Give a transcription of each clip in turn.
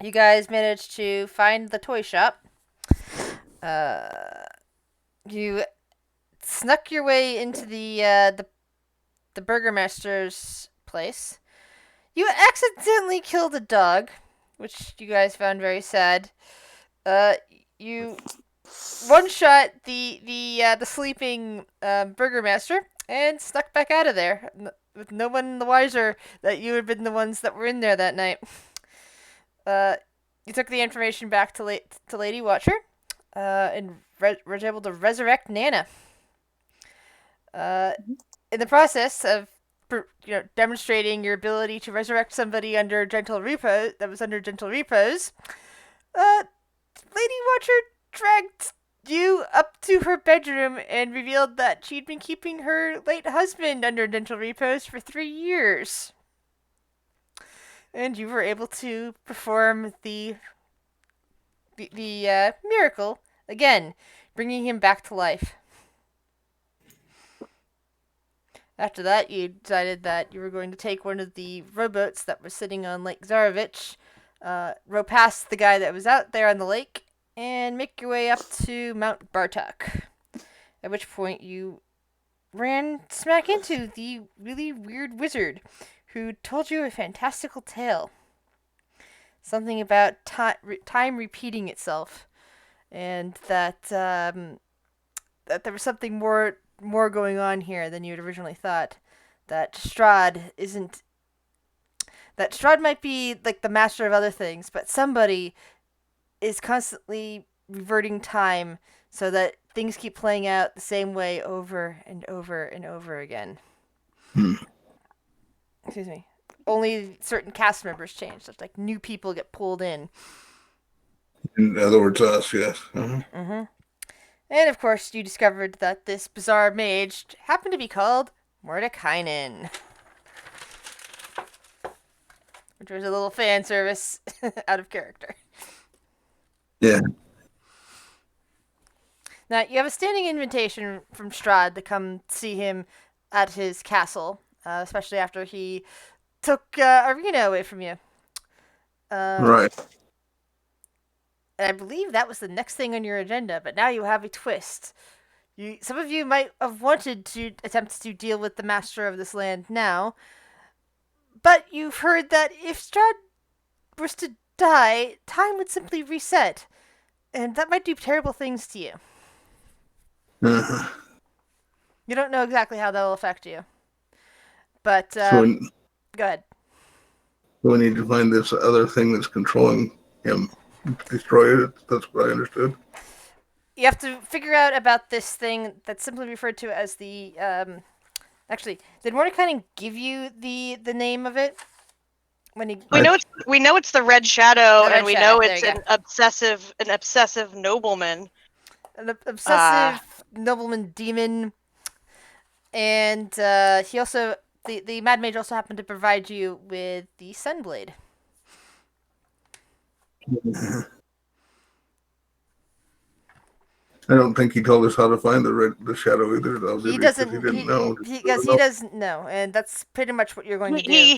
you guys managed to find the toy shop. You snuck your way into the burgermaster's place. You accidentally killed a dog, which you guys found very sad. Uh, you one shot the sleeping burgermaster and snuck back out of there with no one the wiser that you had been the ones that were in there that night. Uh, you took the information back to Lady Watcher, and was able to resurrect Nana. Uh, in the process of demonstrating your ability to resurrect somebody under gentle repose that was under gentle repose, uh, Lady Watcher dragged you up to her bedroom and revealed that she'd been keeping her late husband under gentle repose for 3 years. And you were able to perform the miracle again, bringing him back to life. After that, you decided that you were going to take one of the rowboats that was sitting on Lake Zarovich, row past the guy that was out there on the lake, and make your way up to Mount Bartok. At which point you ran smack into the really weird wizard who told you a fantastical tale. Something about time repeating itself, and that there was something more going on here than you had originally thought. That Strahd isn't. That Strahd might be like the master of other things, but somebody is constantly reverting time so that things keep playing out the same way over and over and over again. Hmm. Excuse me. Only certain cast members change. So like new people get pulled in. In other words, us, yes. Mm-hmm. And of course, you discovered that this bizarre mage happened to be called Mordekainen, which was a little fan service out of character. Yeah. Now, you have a standing invitation from Strahd to come see him at his castle, especially after he took Arena away from you. Um, Right. and I believe that was the next thing on your agenda, but now you have a twist. Some of you might have wanted to attempt to deal with the master of this land now, but you've heard that if Strahd was to die, time would simply reset, and that might do terrible things to you. Uh, You don't know exactly how that'll affect you, but so, we, go ahead. so we need to find this other thing that's controlling him. Destroy it. That's what I understood. You have to figure out about this thing that's simply referred to as the. Actually, did Mordecai give you the name of it when he? We I, know it's the Red Shadow, The Red and we Shadow, know there it's you an obsessive nobleman. An obsessive nobleman demon, and he also the Mad Mage also happened to provide you with the Sunblade. I don't think he told us how to find the shadow either, though, He did he? Because he doesn't. didn't know. He doesn't know, and that's pretty much what you're going to do.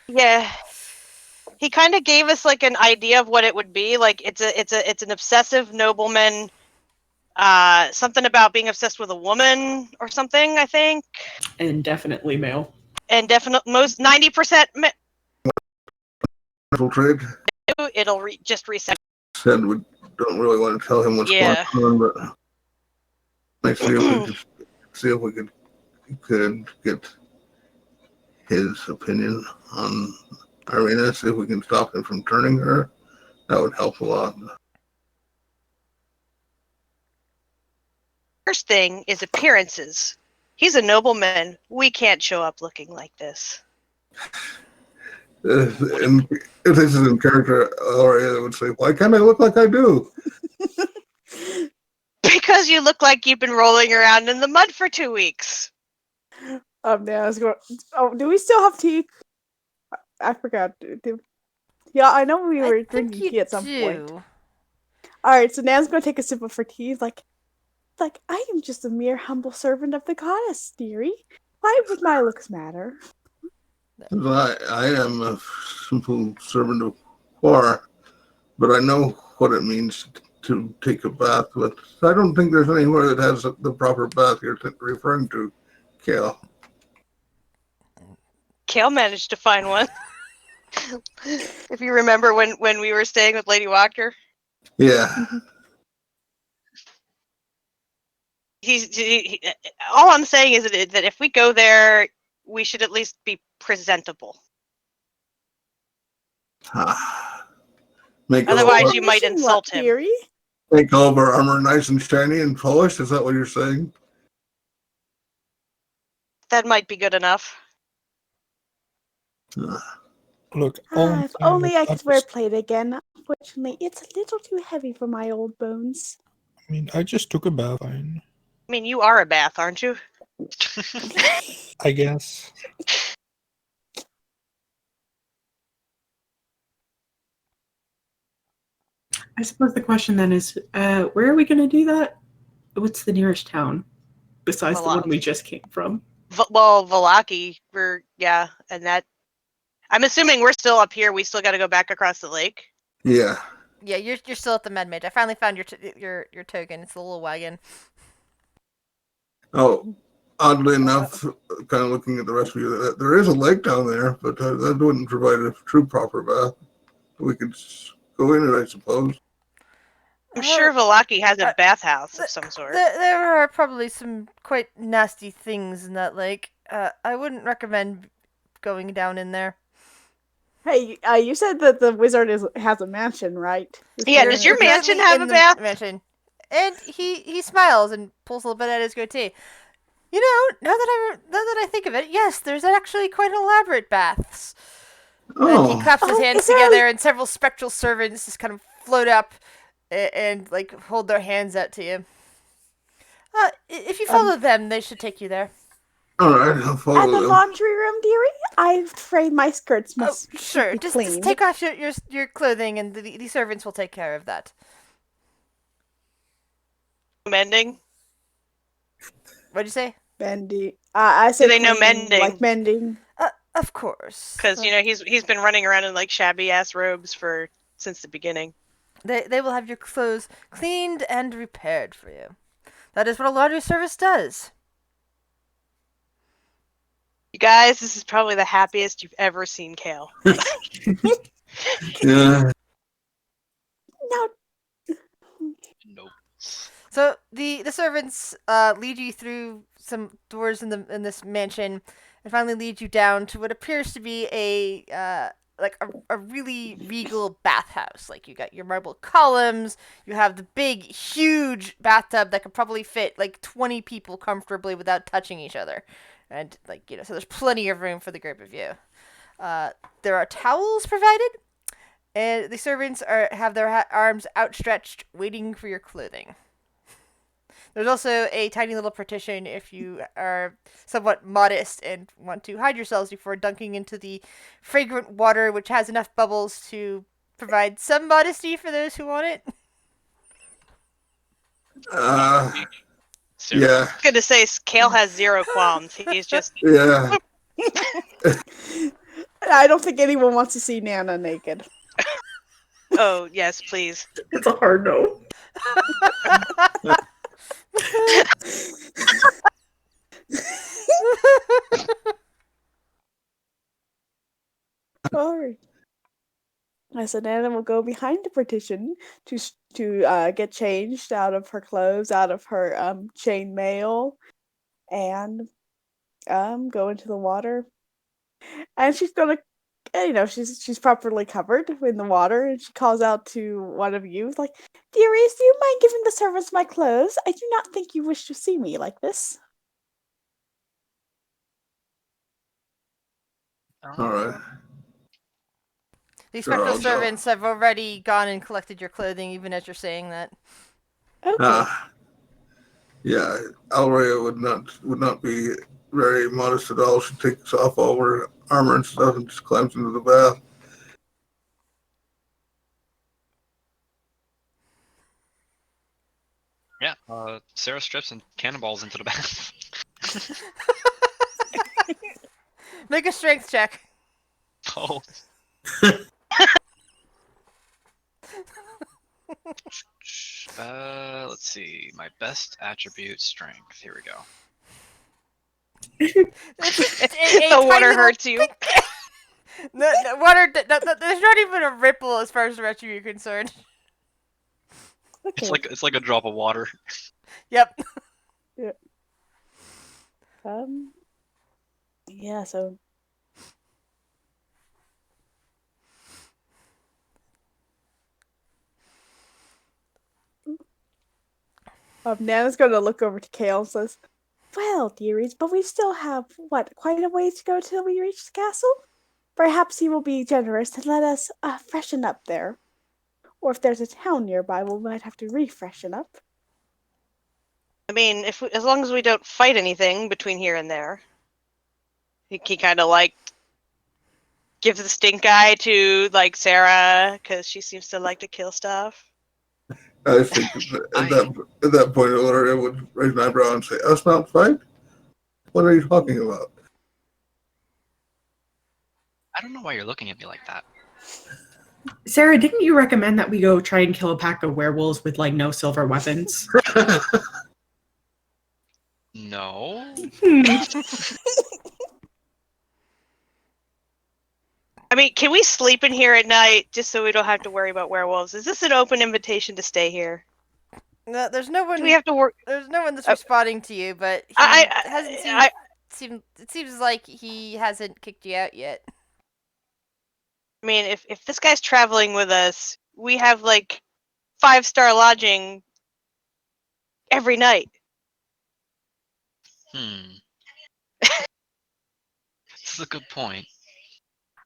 He kind of gave us like an idea of what it would be. Like it's an obsessive nobleman. Something about being obsessed with a woman or something, I think. And definitely male. And definitely most 90% Trade it'll just reset. said we don't really want to tell him what's going on, but let's see if we could get his opinion on Irina, see if we can stop him from turning her. That would help a lot. First thing is appearances. He's a nobleman. We can't show up looking like this. And if this is in character, Aurea would say, "Why can't I look like I do?" Because you look like you've been rolling around in the mud for 2 weeks. Yeah, I was going. Oh, do we still have tea? I forgot. Yeah, I know we were drinking tea at some point. All right, so Nan's going to take a sip of her tea. Like I am just a mere humble servant of the goddess, dearie. Why would my looks matter? I am a simple servant of Quar. but I know what it means to take a bath. But I don't think there's anywhere that has the proper bath you're referring to, Kale. Kale managed to find one. If you remember when we were staying with Lady Walker. Yeah. All I'm saying is that if we go there, we should at least be presentable. Otherwise, you might insult him. Theory? Make all of our armor nice and shiny and polished? Is that what you're saying? That might be good enough. Look, if only I could wear plate again. Unfortunately, it's a little too heavy for my old bones. I mean, I just took a bath. Fine. I mean, you are a bath, aren't you? I guess. I suppose the question then is, where are we going to do that? What's the nearest town besides the one we just came from? Well, Valaki, and that. I'm assuming we're still up here. We still got to go back across the lake. Yeah. Yeah, you're still at the med mage. I finally found your token. It's a little wagon. Oh, oddly enough, kind of looking at the rest of you, there is a lake down there, but that wouldn't provide a true proper bath. We could go in it, I suppose. I'm sure Valaki has a bathhouse of some sort. There are probably some quite nasty things in that lake. I wouldn't recommend going down in there. Hey, you said that the wizard has a mansion, right? Yeah, does your mansion have a bath? Mansion. And he smiles and pulls a little bit at his goatee. You know, now that I think of it, yes, there's actually quite elaborate baths. Oh. And he claps his hands together, and several spectral servants just kind of float up and like hold their hands out to you. If you follow them, they should take you there. All right, I'll follow them. And the them. laundry room, dearie? I'm afraid my skirts must sure. be Just take off your clothing, and the servants will take care of that. Mending? What'd you say? Mending. I said do they know mending? Like mending. Of course. Because he's been running around in like shabby ass robes since the beginning. They will have your clothes cleaned and repaired for you. That is what a laundry service does. You guys, this is probably the happiest you've ever seen Kale. Yeah. Nope. So the servants lead you through some doors in this mansion, and finally lead you down to what appears to be a really regal bathhouse. Like, you got your marble columns, you have the big, huge bathtub that could probably fit like 20 people comfortably without touching each other, and so there's plenty of room for the group of you. There are towels provided, and the servants have their arms outstretched, waiting for your clothing. There's also a tiny little partition if you are somewhat modest and want to hide yourselves before dunking into the fragrant water, which has enough bubbles to provide some modesty for those who want it. Yeah. I was going to say, Kale has zero qualms. He's just... Yeah. I don't think anyone wants to see Nana naked. Oh, yes, please. It's a hard no. Alright. So Nana will go behind the partition to get changed out of her clothes, out of her chain mail, and go into the water. And she's gonna, she's properly covered in the water, and she calls out to one of you, like, "Dearies, do you mind giving the servants my clothes? I do not think you wish to see me like this." All right. The spectral servants have already gone and collected your clothing, even as you're saying that. Okay. Yeah, Alrea would not be very modest at all. She takes off all her armor and stuff and just climbs into the bath. Yeah, Sarah strips and cannonballs into the bath. Make a strength check. Oh. Let's see. My best attribute, strength. Here we go. The water hurts you. No, water. There's not even a ripple as far as the rest of you are concerned. Okay. It's like a drop of water. Yep. Yeah. Yeah. So. Nana's gonna look over to Kale and says, "Well, dearies, but we still have quite a ways to go till we reach the castle. Perhaps he will be generous and let us freshen up there. Or if there's a town nearby, we might have to refreshen up." I mean, as long as we don't fight anything between here and there. He kind of like gives the stink eye to like Sarah because she seems to like to kill stuff. I think at that point, Ollaras would raise an eyebrow and say, "Us not fight? What are you talking about?" I don't know why you're looking at me like that. Sarah, didn't you recommend that we go try and kill a pack of werewolves with like no silver weapons? No. I mean, can we sleep in here at night just so we don't have to worry about werewolves? Is this an open invitation to stay here? No, there's no one. Do we have to work? There's no one that's responding to you, but he hasn't seemed. It seems like he hasn't kicked you out yet. I mean, if this guy's traveling with us, we have like 5-star lodging every night. This is a good point.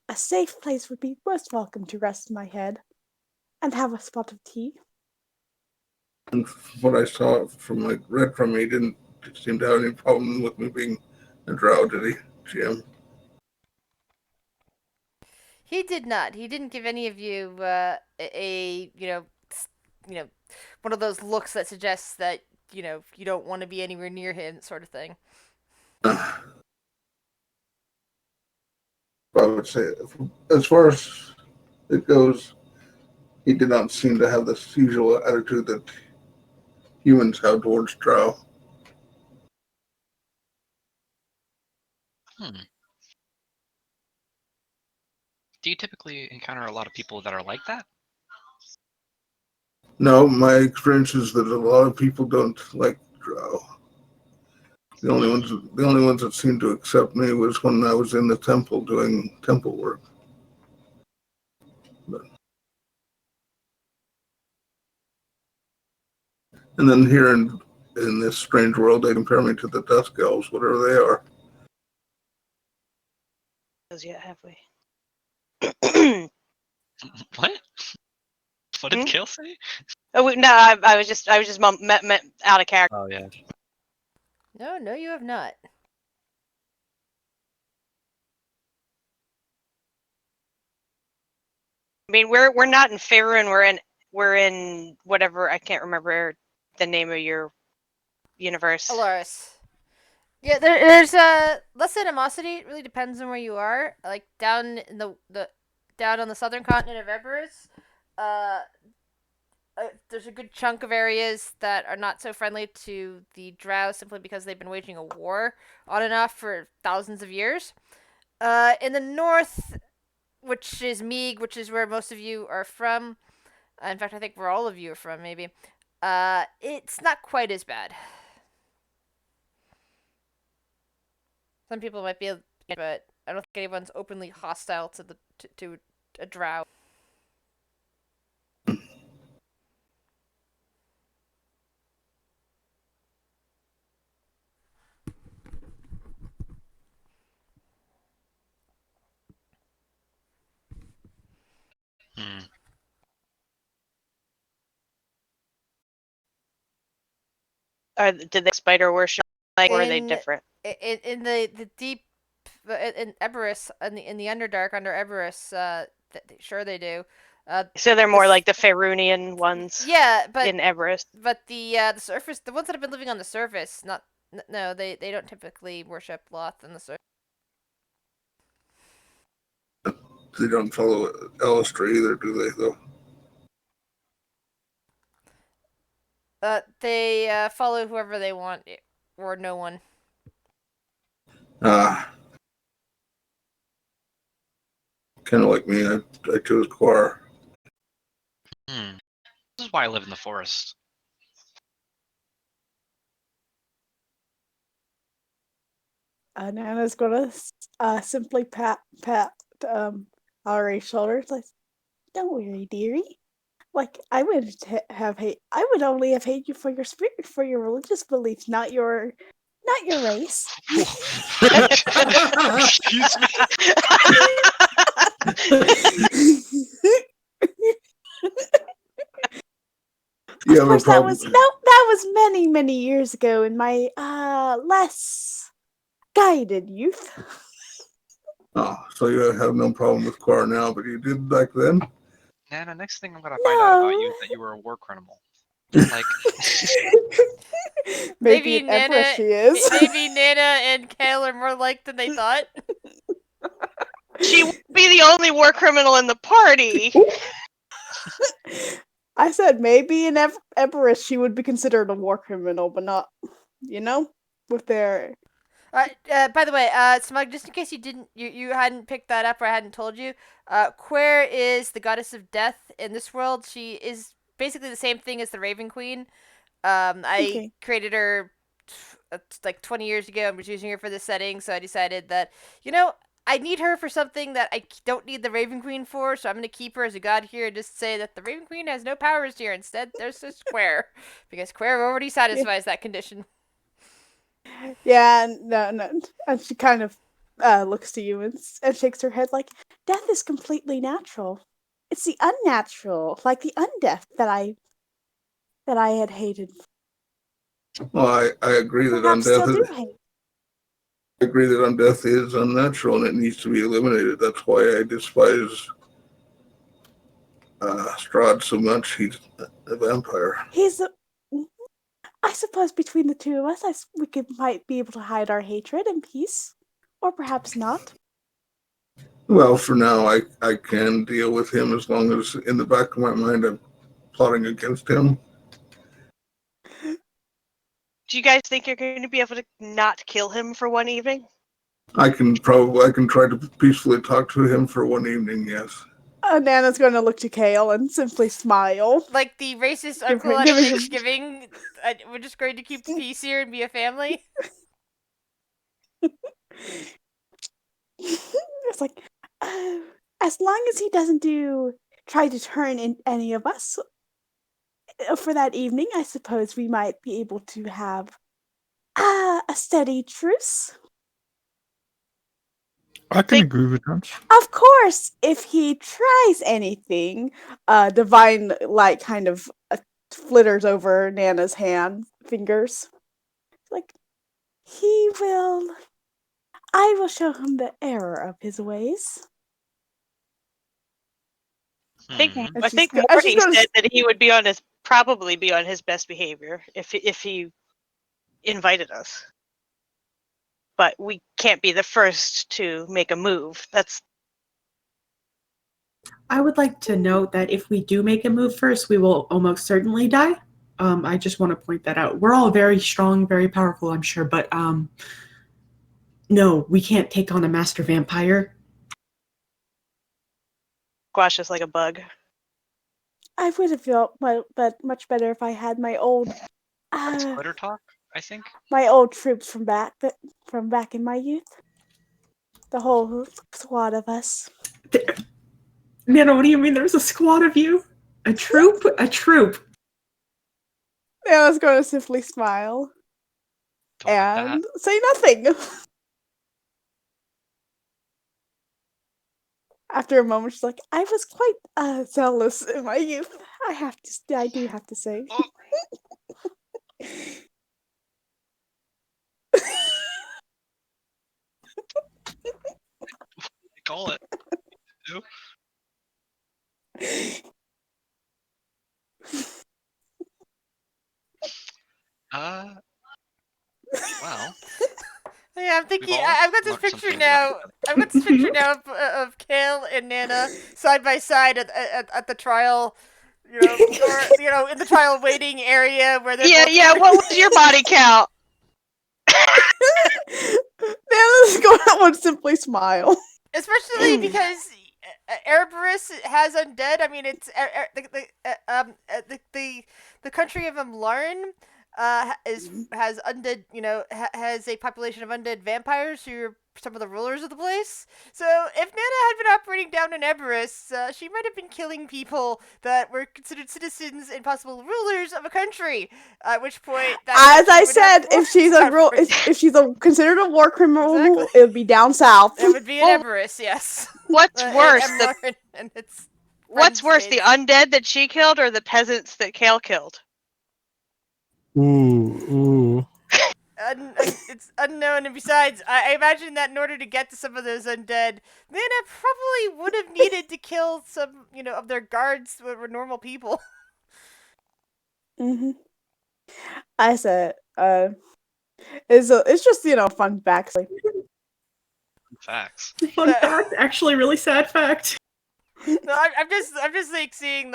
A safe place would be most welcome to rest my head and have a spot of tea. And what I saw from read from me, he didn't seem to have any problem with me being a drow, did he, Jim? He did not. He didn't give any of you a one of those looks that suggests that you don't want to be anywhere near him, sort of thing. I would say, as far as it goes, he did not seem to have this usual attitude that humans have towards drow. Do you typically encounter a lot of people that are like that? No, my experience is that a lot of people don't like drow. The only ones that seemed to accept me was when I was in the temple doing temple work. And then here in this strange world, they compare me to the Dusk Elves, whatever they are. Yet, have we? What? What did Kale say? Oh no, I was just out of character. Oh yeah. No, you have not. I mean, we're not in Faerun. We're in whatever, I can't remember the name of your universe. Ollaras. Yeah, there's less animosity. It really depends on where you are. Like down in the down on the southern continent of Eberus, there's a good chunk of areas that are not so friendly to the drow simply because they've been waging a war on and off for thousands of years. In the north, which is Meeg, which is where most of you are from. In fact, I think where all of you are from, maybe. It's not quite as bad. Some people might be, but I don't think anyone's openly hostile to a drow. Did they spider worship? Like, or are they different? In the deep, in Eberus, in the Underdark under Eberus, sure they do. So they're more like the Faerunian ones. Yeah, but in Eberus. But the surface, the ones that have been living on the surface, no, they don't typically worship Loth on the surface. They don't follow Alistair either, do they, though? They follow whoever they want, or no one. Kind of like me, I chose Quar. This is why I live in the forest. Nana's gonna simply pat Ari's shoulder. Like, don't worry, dearie. Like, I would I would only have hated you for your spirit, for your religious beliefs, not your race. Excuse me. You Of course, that was many years ago in my less guided youth. Oh, so you have no problem with Quar now, but you did back then? Nana, next thing I'm gonna find out about you is that you were a war criminal. Like, maybe an empress she is. Maybe Nana and Kale are more alike than they thought. She would be the only war criminal in the party. I said maybe an empress she would be considered a war criminal, but not, with their. By the way, Smug, just in case you hadn't picked that up or I hadn't told you, Quer is the goddess of death in this world. She is basically the same thing as the Raven Queen. I created her like 20 years ago and was using her for this setting, so I decided that, I need her for something that I don't need the Raven Queen for, so I'm going to keep her as a god here and just say that the Raven Queen has no powers here. Instead, there's just Quer, because Quer already satisfies that condition. Yeah, no. And she kind of looks to you and shakes her head like, death is completely natural. It's the unnatural, like the undeath that I had hated. Well, I agree that undeath is unnatural and it needs to be eliminated. That's why I despise Strahd so much. He's a vampire. I suppose between the two of us, we might be able to hide our hatred in peace, or perhaps not. Well, for now, I can deal with him as long as in the back of my mind I'm plotting against him. Do you guys think you're going to be able to not kill him for one evening? I can try to peacefully talk to him for one evening, yes. Nana's going to look to Kale and simply smile. Like the racist uncle at Thanksgiving, we're just going to keep peace here and be a family? It's like, as long as he doesn't try to turn in any of us for that evening, I suppose we might be able to have a steady truce. I can agree with that. Of course, if he tries anything, divine light kind of flitters over Nana's fingers. Like, I will show him the error of his ways. I think Morty said that he would probably be on his best behavior if he invited us. But we can't be the first to make a move. I would like to note that if we do make a move first, we will almost certainly die. I just want to point that out. We're all very strong, very powerful, I'm sure, but no, we can't take on a master vampire. Squash is like a bug. I would have felt much better if I had my old Twitter talk, I think. My old troops from back in my youth. The whole squad of us. Nana, what do you mean there's a squad of you? A troop? A troop. Nana's going to simply smile. And say nothing. After a moment, she's like, I was quite zealous in my youth. I do have to say. Oh. Call it. Well. Yeah, I'm thinking. I've got this picture now. I've got this picture now of Kale and Nana side by side at the trial, or in the trial waiting area where they're Yeah. What was your body count? Nana's going to would simply smile. Especially because Erebus has undead. I mean, it's the country of Larn has undead. Has a population of undead vampires who are some of the rulers of the place. So if Nana had been operating down in Erebus, she might have been killing people that were considered citizens and possible rulers of a country. At which point, as I said, if she's considered a war criminal, exactly. It would be down south. It would be in Erebus, yes. What's worse, what's worse, the undead that she killed or the peasants that Kale killed? Ooh. It's unknown, and besides, I imagine that in order to get to some of those undead, Nana probably would have needed to kill some, of their guards that were normal people. Mm-hmm. I said, it's just fun facts. Facts. Fun fact, actually, really sad fact. No, I'm just like seeing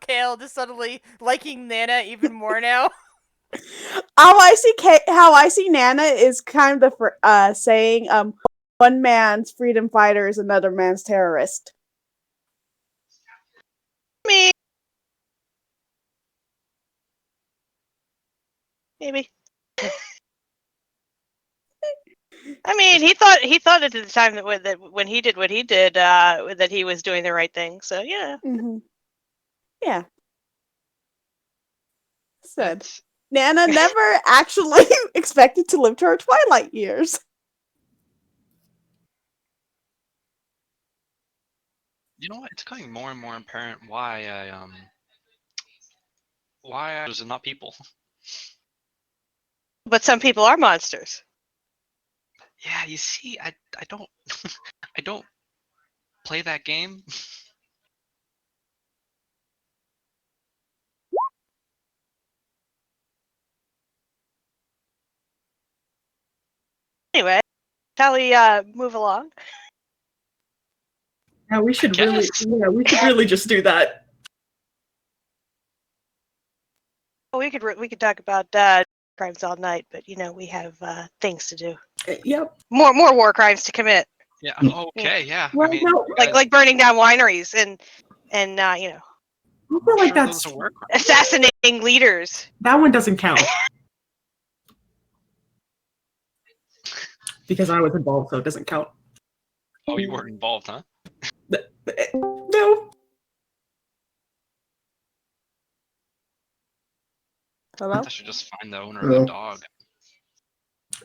Kale just suddenly liking Nana even more now. How I see Nana is kind of saying, one man's freedom fighter is another man's terrorist. Me. Maybe. I mean, he thought at the time that when he did what he did, that he was doing the right thing. So yeah. Mm-hmm. Yeah. Said Nana never actually expected to live to her twilight years. You know what? It's becoming more and more apparent why those are not people. But some people are monsters. Yeah, you see, I don't I don't play that game. Anyway, shall we move along? Yeah, we should really just do that. Well, we could talk about crimes all night, but we have things to do. Yep. More war crimes to commit. Yeah. Okay. Yeah. Well, I mean, no, like burning down wineries and I feel like that's assassinating leaders. That one doesn't count. Because I was involved, so it doesn't count. Oh, you weren't involved, huh? No. Hello? I should just find the owner of the dog.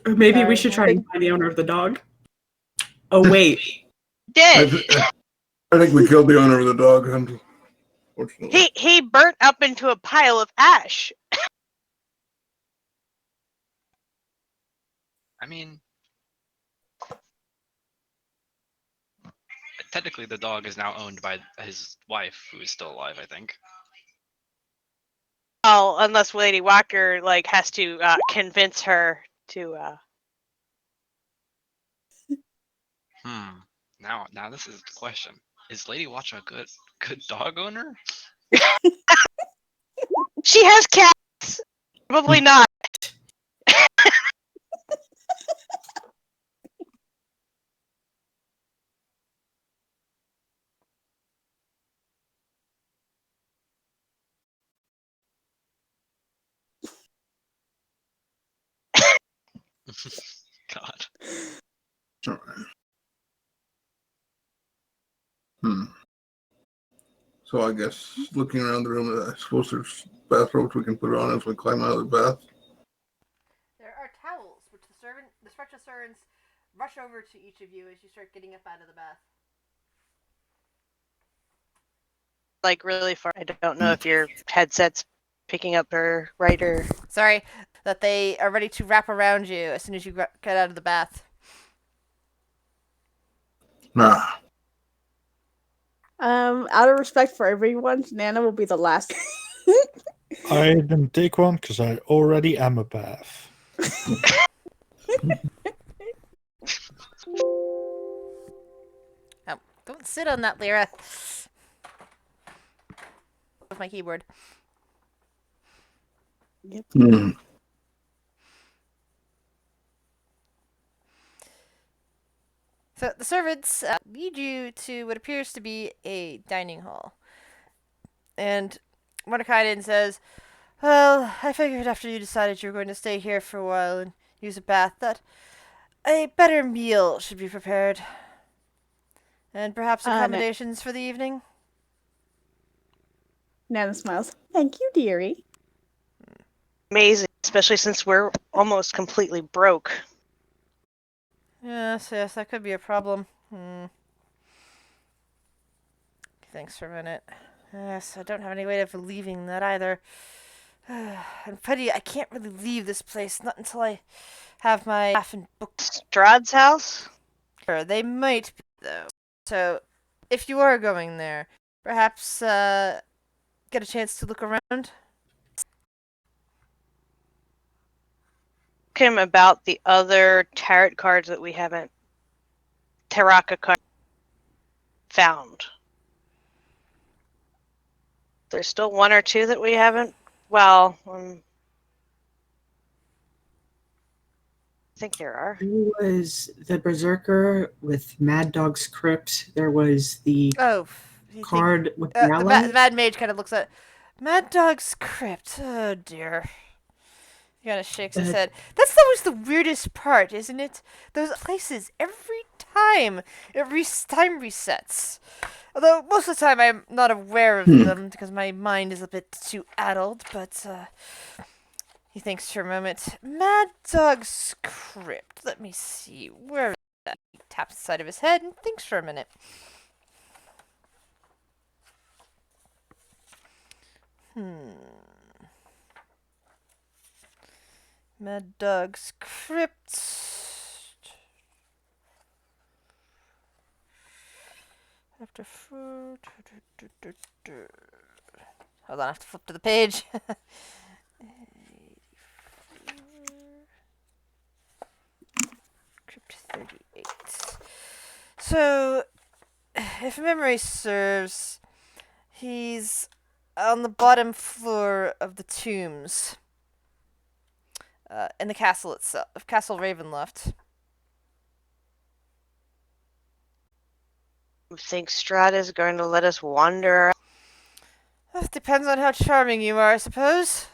Or maybe we should try to find the owner of the dog. Oh wait. Dead. I think we killed the owner of the dog, unfortunately. He burnt up into a pile of ash. I mean, technically the dog is now owned by his wife, who is still alive, I think. Oh, unless Lady Walker has to convince her to. Now this is the question: is Lady Watch a good dog owner? She has cats. Probably not. God. All right. So I guess looking around the room, I suppose there's bathrobes we can put on as we climb out of the bath. There are towels, which the special servants rush over to each of you as you start getting up out of the bath. Really far. I don't know if your headset's picking up or right or. Sorry, that they are ready to wrap around you as soon as you get out of the bath. Nah. Out of respect for everyone, Nana will be the last. I didn't take one because I already am a bath. Oh, don't sit on that, Lyra. with my keyboard. Yep. So the servants lead you to what appears to be a dining hall. And Mordekainen says, "Well, I figured after you decided you were going to stay here for a while and use a bath that a better meal should be prepared. And perhaps accommodations for the evening?" Nana smiles. Thank you, dearie. Amazing, especially since we're almost completely broke. Yes, that could be a problem. Thanks for a minute. Yes, I don't have any way of relieving that either. And pity I can't really leave this place, not until I have my staff and books. Strahd's house? Sure, they might be, though. So, if you are going there, perhaps get a chance to look around? Him about the other tarot cards that we haven't Taraka card found. There's still one or two that we haven't. Well, I think there are. There was the Berserker with Mad Dog's Crypt. There was the card with the Mad Mage kind of looks at Mad Dog's Crypt. Oh dear. He kind of shakes his head. That's always the weirdest part, isn't it? Those places, every time time resets. Although most of the time I'm not aware of them because my mind is a bit too addled, but he thinks for a moment. Mad Dog's Crypt. Let me see. Where is that? He taps the side of his head and thinks for a minute. Mad Dog's Crypt. After food. Hold on, I have to flip to the page. Crypt 38. So, if memory serves, he's on the bottom floor of the tombs. In the castle itself, Castle Ravenloft. You think Strahd is going to let us wander? It depends on how charming you are, I suppose.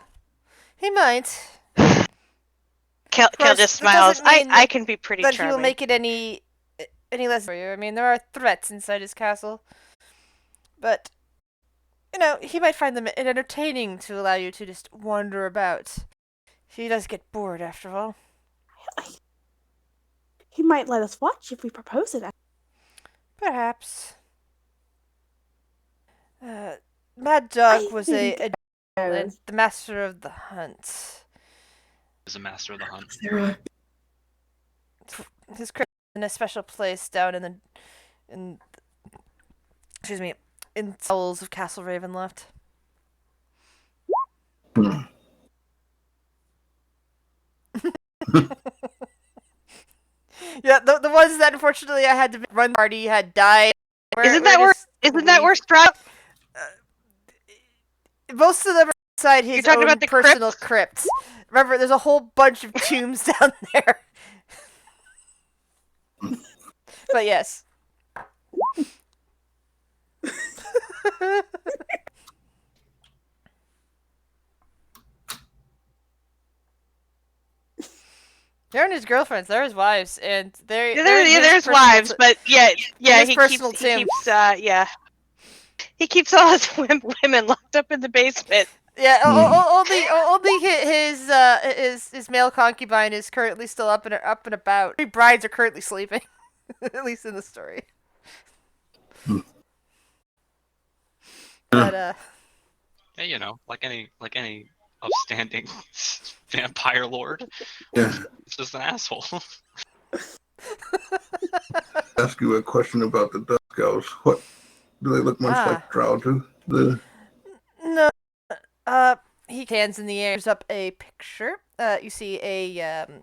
He might. Kel just smiles. I can be pretty charming. But he will make it any less for you. I mean, there are threats inside his castle. But, he might find them entertaining to allow you to just wander about. He does get bored, after all. He might let us watch if we propose it. Perhaps. Mad Dog was the master of the hunt. Is a master of the hunt. His crypt in a special place down in the souls of Castle Ravenloft. Yeah, the ones that unfortunately I had to run party had died. Isn't that where Strahd? Most of them are inside his own personal crypts. Remember, there's a whole bunch of tombs down there. But yes. They're his girlfriends. They're his wives, and there's wives, but yeah, he keeps all his women locked up in the basement. Yeah, only his male concubine is currently still up and about. 3 brides are currently sleeping, at least in the story. But yeah, like any upstanding vampire lord. Yeah. It's just an asshole. Ask you a question about the Dusk Elves. What do they look much like Drow do? No. He hands in the air, gives up a picture. You see an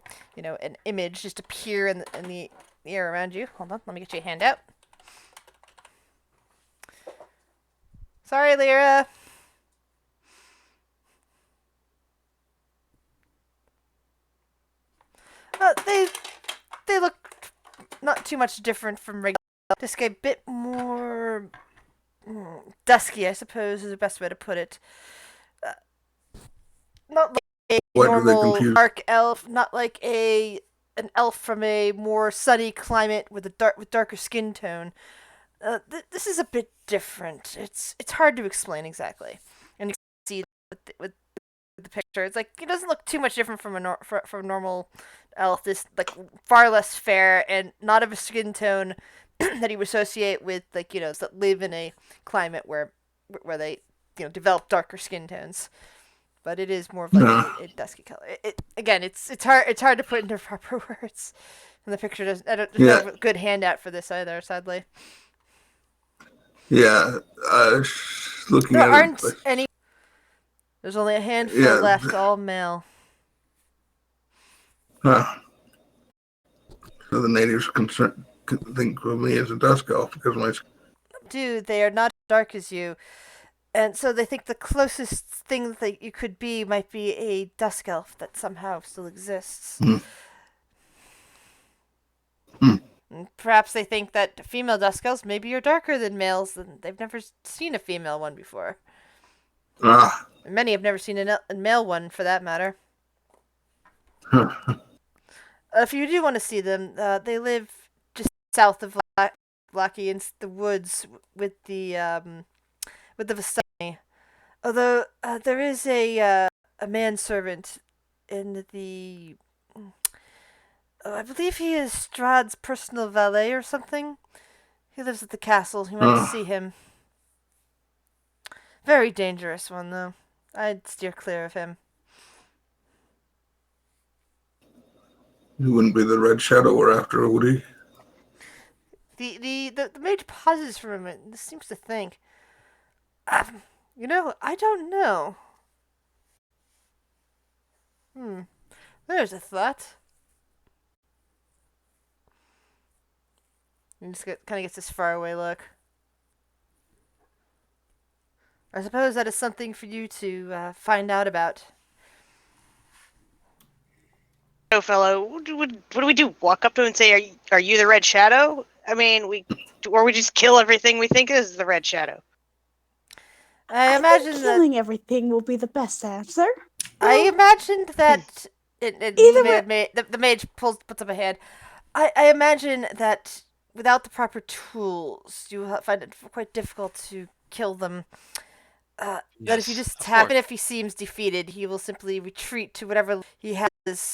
image just appear in the air around you. Hold on, let me get you a handout. Sorry, Lyra. They look not too much different from regular. Just a bit more dusky, I suppose, is the best way to put it. Not like a normal dark elf, not like an elf from a more sunny climate with darker skin tone. This is a bit different. It's hard to explain exactly, and you can see with the picture, it's like it doesn't look too much different from from a normal elf. This like far less fair and not of a skin tone that you associate with that live in a climate where they develop darker skin tones. But it is more of like a dusky color. It's hard to put into proper words. And the picture doesn't. There's no good handout for this either, sadly. Yeah, looking there at aren't it, any. There's only a handful left, all male. So the natives can think of me as a dusk elf because my. Dude, they are not as dark as you. And so they think the closest thing that you could be might be a dusk elf that somehow still exists. And perhaps they think that female dusk elves maybe are darker than males, and they've never seen a female one before. And many have never seen a male one, for that matter. If you do want to see them, they live just south of Locky in the woods with the Vistani. Although there is a manservant in the. I believe he is Strahd's personal valet or something. He lives at the castle. You might see him. Very dangerous one, though. I'd steer clear of him. He wouldn't be the Red Shadow we're after, would he? The mage pauses for a moment and seems to think. I don't know. There's a thought. And just kind of gets this faraway look. I suppose that is something for you to find out about. So, fellow, what do we do? Walk up to him and say, "Are you the Red Shadow?" I mean, we just kill everything we think is the Red Shadow. I imagine killing everything will be the best answer. I imagined that the mage puts up a hand. I imagine that without the proper tools, you will find it quite difficult to kill them. That if you just tap it, if he seems defeated, he will simply retreat to whatever he has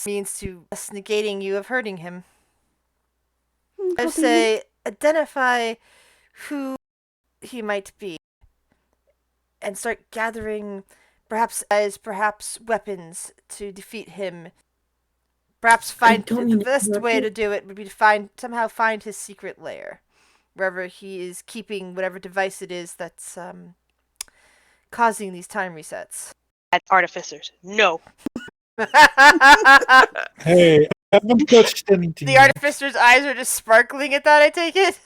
means to negating you of hurting him. I say, identify who he might be, and start gathering perhaps weapons to defeat him. Perhaps the best way to do it would be to somehow find his secret lair, wherever he is keeping whatever device it is that's causing these time resets. Artificers, no. Hey, I haven't touched anything. The artificer's eyes are just sparkling at that, I take it?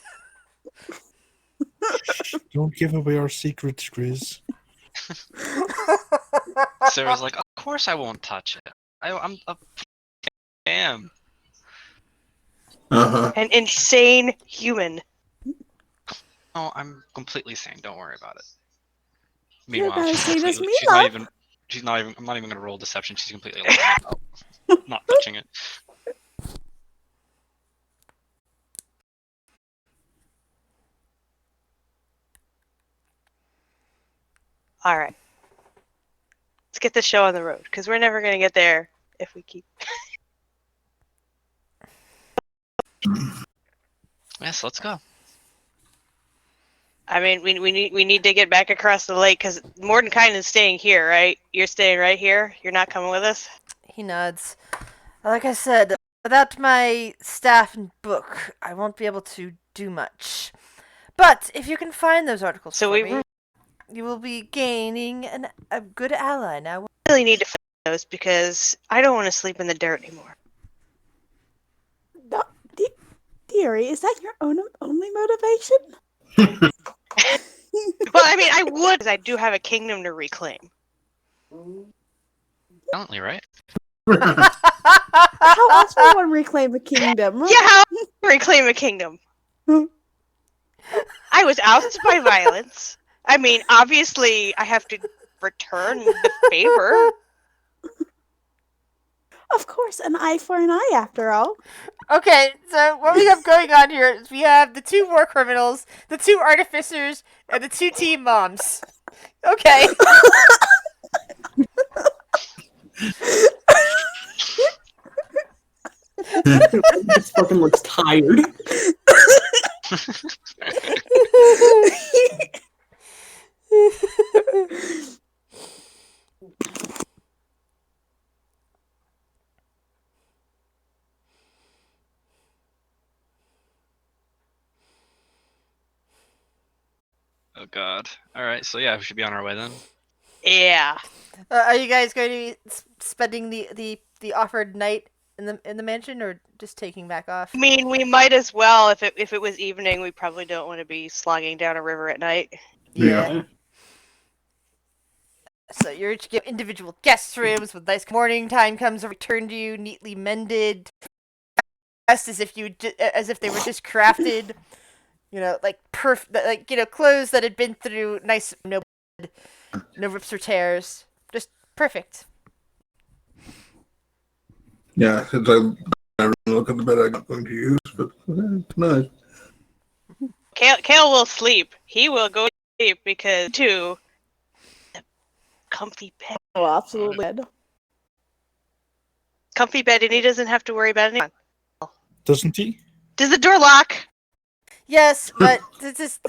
Don't give away our secrets, Grizz. Sarah's like, of course I won't touch it. I'm a am. An insane human. Oh, I'm completely sane. Don't worry about it. You're Meanwhile, not sane as me, she's not even. I'm not even gonna roll deception. She's completely not touching it. All right. Let's get this show on the road, because we're never gonna get there if we keep. Yes, let's go. I mean, we need to get back across the lake, because Mordenkainen is staying here, right? You're staying right here? You're not coming with us? He nods. Like I said, without my staff and book, I won't be able to do much. But if you can find those articles for me, you will be gaining a good ally. Now, I really need to find those, because I don't want to sleep in the dirt anymore. Dearie, is that your only motivation? Well, I mean, I would, because I do have a kingdom to reclaim. Silently, right? How else would one reclaim a kingdom? Yeah, how reclaim a kingdom? I was ousted by violence. I mean, obviously, I have to return the favor. Of course, an eye for an eye, after all. Okay, so what we have going on here is we have the 2 war criminals, the 2 artificers, and the 2 team moms. Okay. This fucking looks tired. Oh god. Alright, so yeah, we should be on our way then. Yeah. Are you guys going to be spending the offered night in the mansion, or just taking back off? I mean, we might as well. If it was evening, we probably don't want to be slogging down a river at night. Yeah. So you're each give individual guest rooms with nice morning time comes a return to you, neatly mended, dressed as if they were just crafted. You know, like like clothes that had been through nice no rips or tears, just perfect. Yeah, since I look at the bed I'm not going to use, but it's nice. Kale will sleep. He will go to sleep because too comfy bed. Oh, absolutely. Comfy bed, and he doesn't have to worry about anything. Doesn't he? Does the door lock? Yes, but since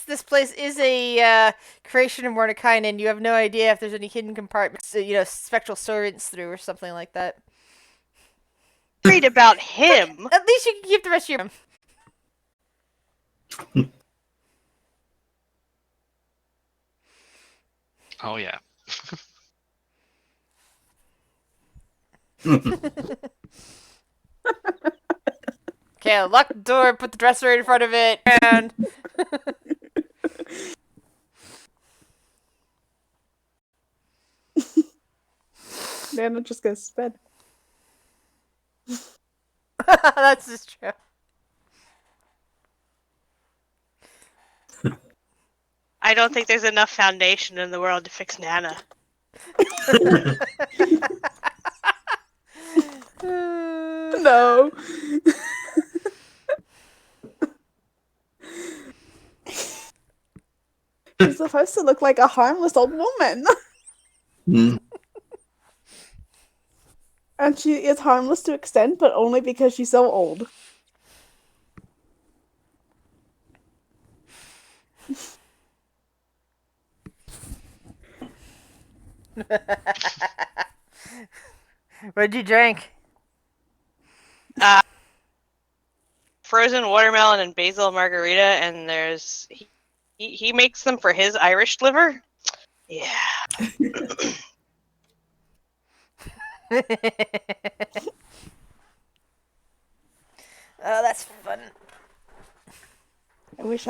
this place is a creation of Mordekainen, you have no idea if there's any hidden compartments, spectral servants through or something like that. Worried about him. But at least you can keep the rest of your room. Oh yeah. Okay, lock the door, put the dresser in front of it, and... Nana just gonna spend. That's just true. I don't think there's enough foundation in the world to fix Nana. No. She's supposed to look like a harmless old woman. Mm. And she is harmless to extent, but only because she's so old. What'd you drink? Frozen watermelon and basil margarita, and there's he makes them for his Irish liver. Yeah. Oh, that's fun. I wish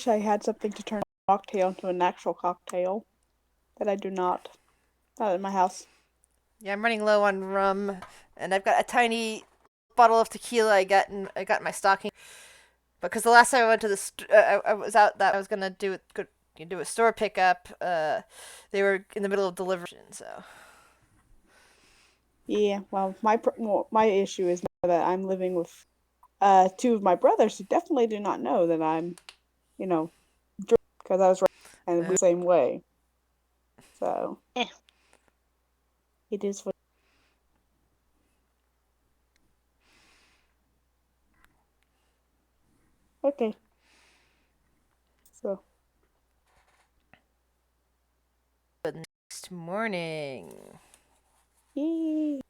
I had something to turn a cocktail into an actual cocktail, but I do not. Not in my house. Yeah, I'm running low on rum, and I've got a tiny bottle of tequila I got in my stocking. Because the last time I went to I was out that I was gonna do a store pickup. They were in the middle of delivery, so. Yeah, well, my issue is that I'm living with 2 of my brothers who definitely do not know that I'm, drunk, because I was raised in the same way. So, it is what. Okay. So. But next morning. Yay.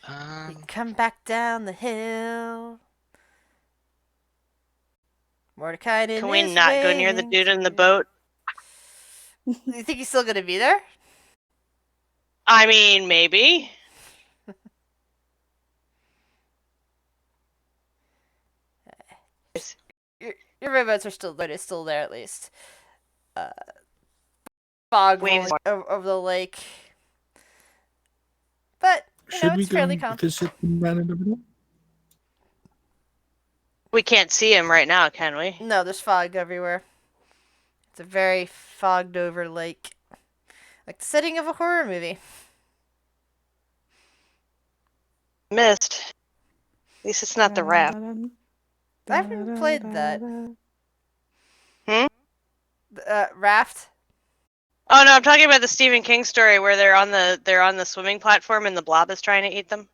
You come back down the hill. Mordekainen Can we is not go near the waiting dude in the for boat? you. You think he's still gonna be there? I mean, maybe. Your rowboats are still there. It's still there at least. Fog rolling over the lake. But Should we it's go fairly and calm. visit the man in the middle? We can't see him right now, can we? No, there's fog everywhere. It's a very fogged over lake. Like the setting of a horror movie. Missed. At least it's not the raft. I haven't played that. Hmm? Raft? Oh no, I'm talking about the Stephen King story where they're on the swimming platform and the blob is trying to eat them.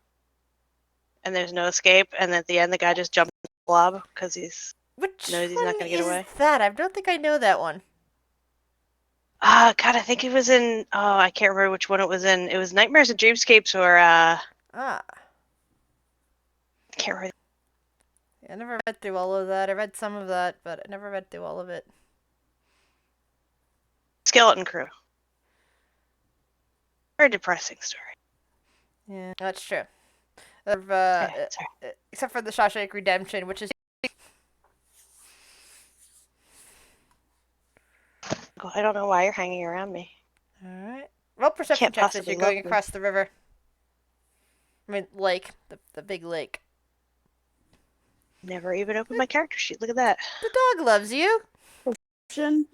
And there's no escape, and at the end the guy just jumps in the blob because he's knows he's not gonna get away. That? I don't think I know that one. God, I think it was in I can't remember which one it was in. It was Nightmares and Dreamscapes or I can't remember. I never read through all of that. I read some of that, but I never read through all of it. Skeleton Crew. Very depressing story. Yeah, that's true. Except for the Shawshank Redemption, which is... I don't know why you're hanging around me. Alright. Roll perception checks as you're going across the river. I mean, lake. The big lake. Never even opened my character sheet. Look at that. The dog loves you. Perception.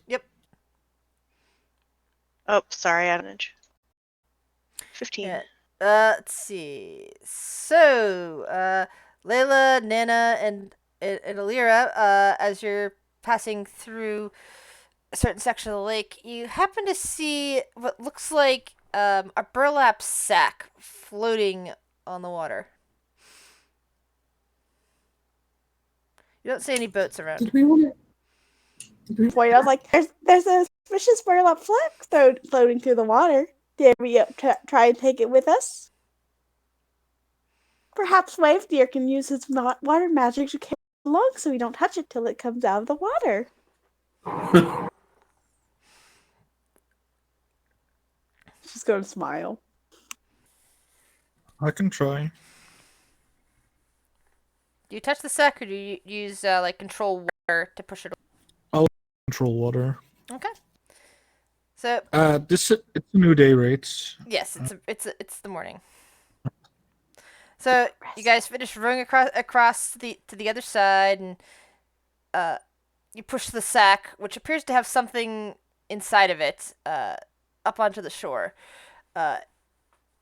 Yep. Oh, sorry, advantage. 15. Yeah. Let's see. So, Layla, Nana, and Alira, as you're passing through a certain section of the lake, you happen to see what looks like a burlap sack floating on the water. You don't see any boats around. Did we want to? Point out, like, there's a suspicious burlap flag floating through the water. Dare we try and take it with us? Perhaps Wave Deer can use his water magic to carry it along so we don't touch it till it comes out of the water. She's going to smile. I can try. Do you touch the sack, or do you use like control water to push it away? I'll control water. Okay. So it's a new day, right? yes, it's the morning. So you guys finish rowing across to the other side, and you push the sack, which appears to have something inside of it, up onto the shore.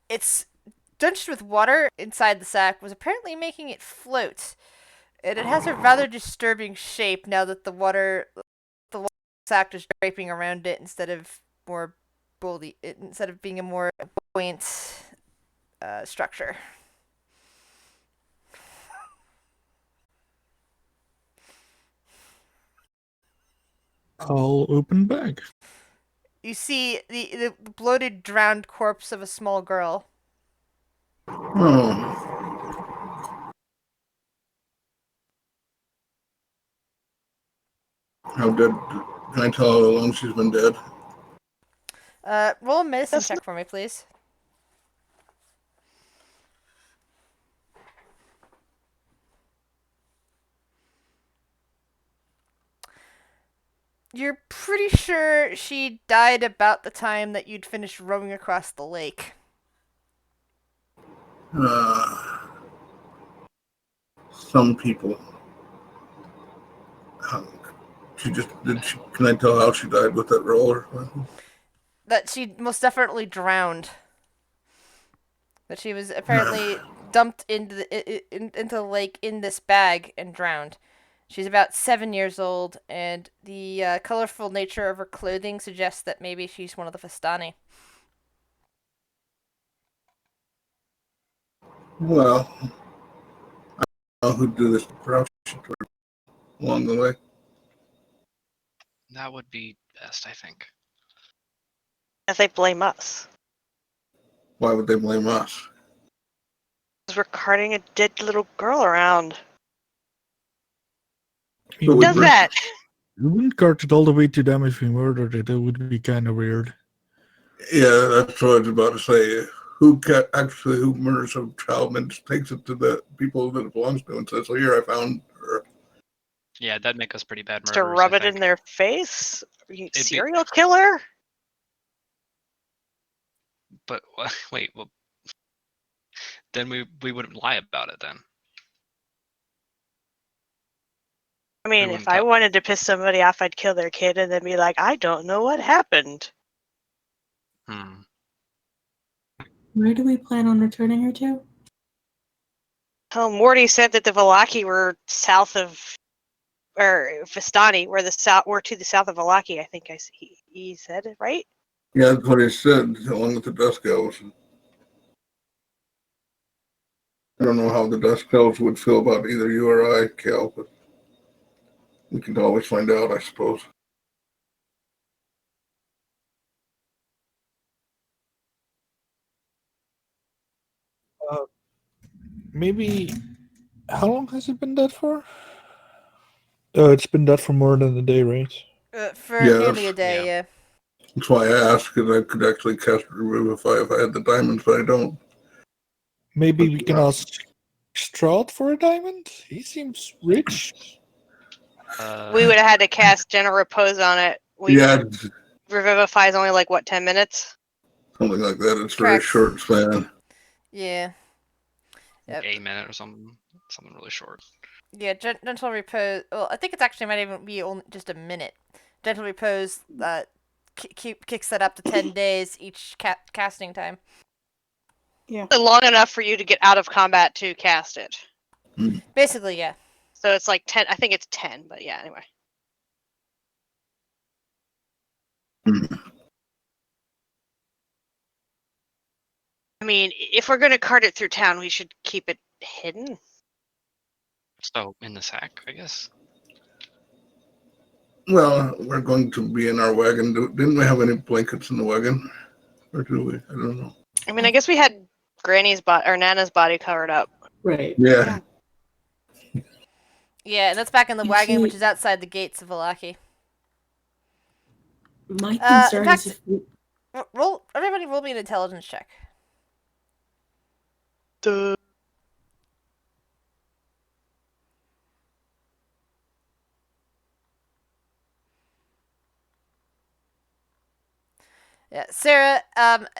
It's drenched with water inside the sack, was apparently making it float, and it has a rather disturbing shape now that the water sack is draping around it instead of being a more buoyant structure. I'll open bag. You see the bloated, drowned corpse of a small girl. Oh. How dead? Can I tell how long she's been dead? Roll a medicine check for me, please. You're pretty sure she died about the time that you'd finished rowing across the lake. Some people. Can I tell how she died with that roller? That she most definitely drowned. That she was apparently dumped into the lake in this bag and drowned. She's about 7 years old, and the colorful nature of her clothing suggests that maybe she's one of the Festani. Well, I don't know who do this corruption along the way. That would be best, I think. As they blame us. Why would they blame us? Because we're carting a dead little girl around. Who does that? You wouldn't cart it all the way to them if we murdered it. It would be kind of weird. Yeah, that's what I was about to say. Who murders a child and just takes it to the people that it belongs to and says, "Well, here, I found her." Yeah, that'd make us pretty bad murderers. To rub it in their face? Are you serial killer? But wait, well, then we wouldn't lie about it then. I mean, if I wanted to piss somebody off, I'd kill their kid and then be like, I don't know what happened. Where do we plan on returning her to? Oh, Morty said that the Vallaki were south of, or Vistani, were to the south of Vallaki. I think he said it right. Yeah, that's what he said, along with the Dusk Elves. I don't know how the Dusk Elves would feel about either you or I, Cal, but we can always find out, I suppose. Maybe. How long has it been dead for? It's been dead for more than a day, right? For nearly a day, yeah. That's why I asked, because I could actually cast Revivify if I had the diamonds, but I don't. Maybe we can ask Strahd for a diamond? He seems rich. We would have had to cast Gentle Repose on it. Revivify is only like, what, 10 minutes? Something like that. It's very short span. Yeah. Yep. A minute or something really short. Yeah, Gentle Repose. Well, I think it's actually might even be only just a minute. Gentle Repose kicks that up to 10 days each casting time. Yeah. Long enough for you to get out of combat to cast it. Basically, yeah. So it's like 10. I think it's 10, but yeah, anyway. I mean, if we're going to cart it through town, we should keep it hidden. So, in the sack, I guess? Well, we're going to be in our wagon. Didn't we have any blankets in the wagon? Or do we? I don't know. I mean, I guess we had Granny's or Nana's body covered up. Right. Yeah. Yeah, and that's back in the wagon, which is outside the gates of Vallaki. My concern is if everybody roll me an intelligence check. Duh. Yeah, Sarah,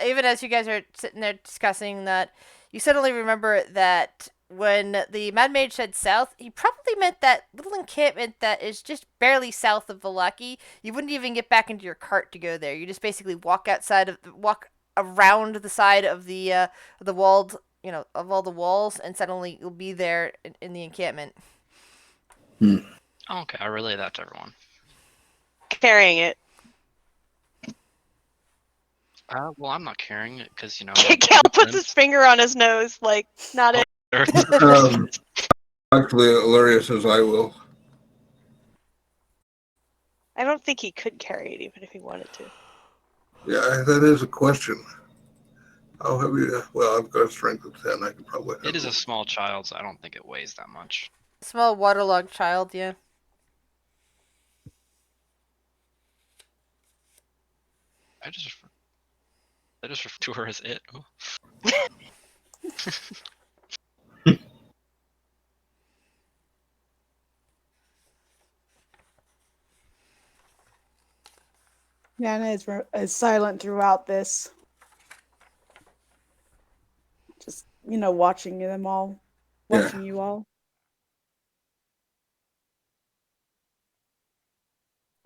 even as you guys are sitting there discussing that, you suddenly remember that when the Mad Mage said south, he probably meant that little encampment that is just barely south of Vallaki. You wouldn't even get back into your cart to go there. You just basically walk around the side of the walled, of all the walls, and suddenly you'll be there in the encampment. Okay, I'll relay that to everyone. Carrying it. Well, I'm not carrying it because, Cal puts his finger on his nose, like, not it. Actually, Ilaria says I will. I don't think he could carry it even if he wanted to. Yeah, that is a question. How heavy? Well, I've got a strength of 10. I could probably. It is a small child, so I don't think it weighs that much. Small waterlogged child, yeah. I just refer to her as it. Oh. Nana is silent throughout this. Just, watching them all. Watching you all.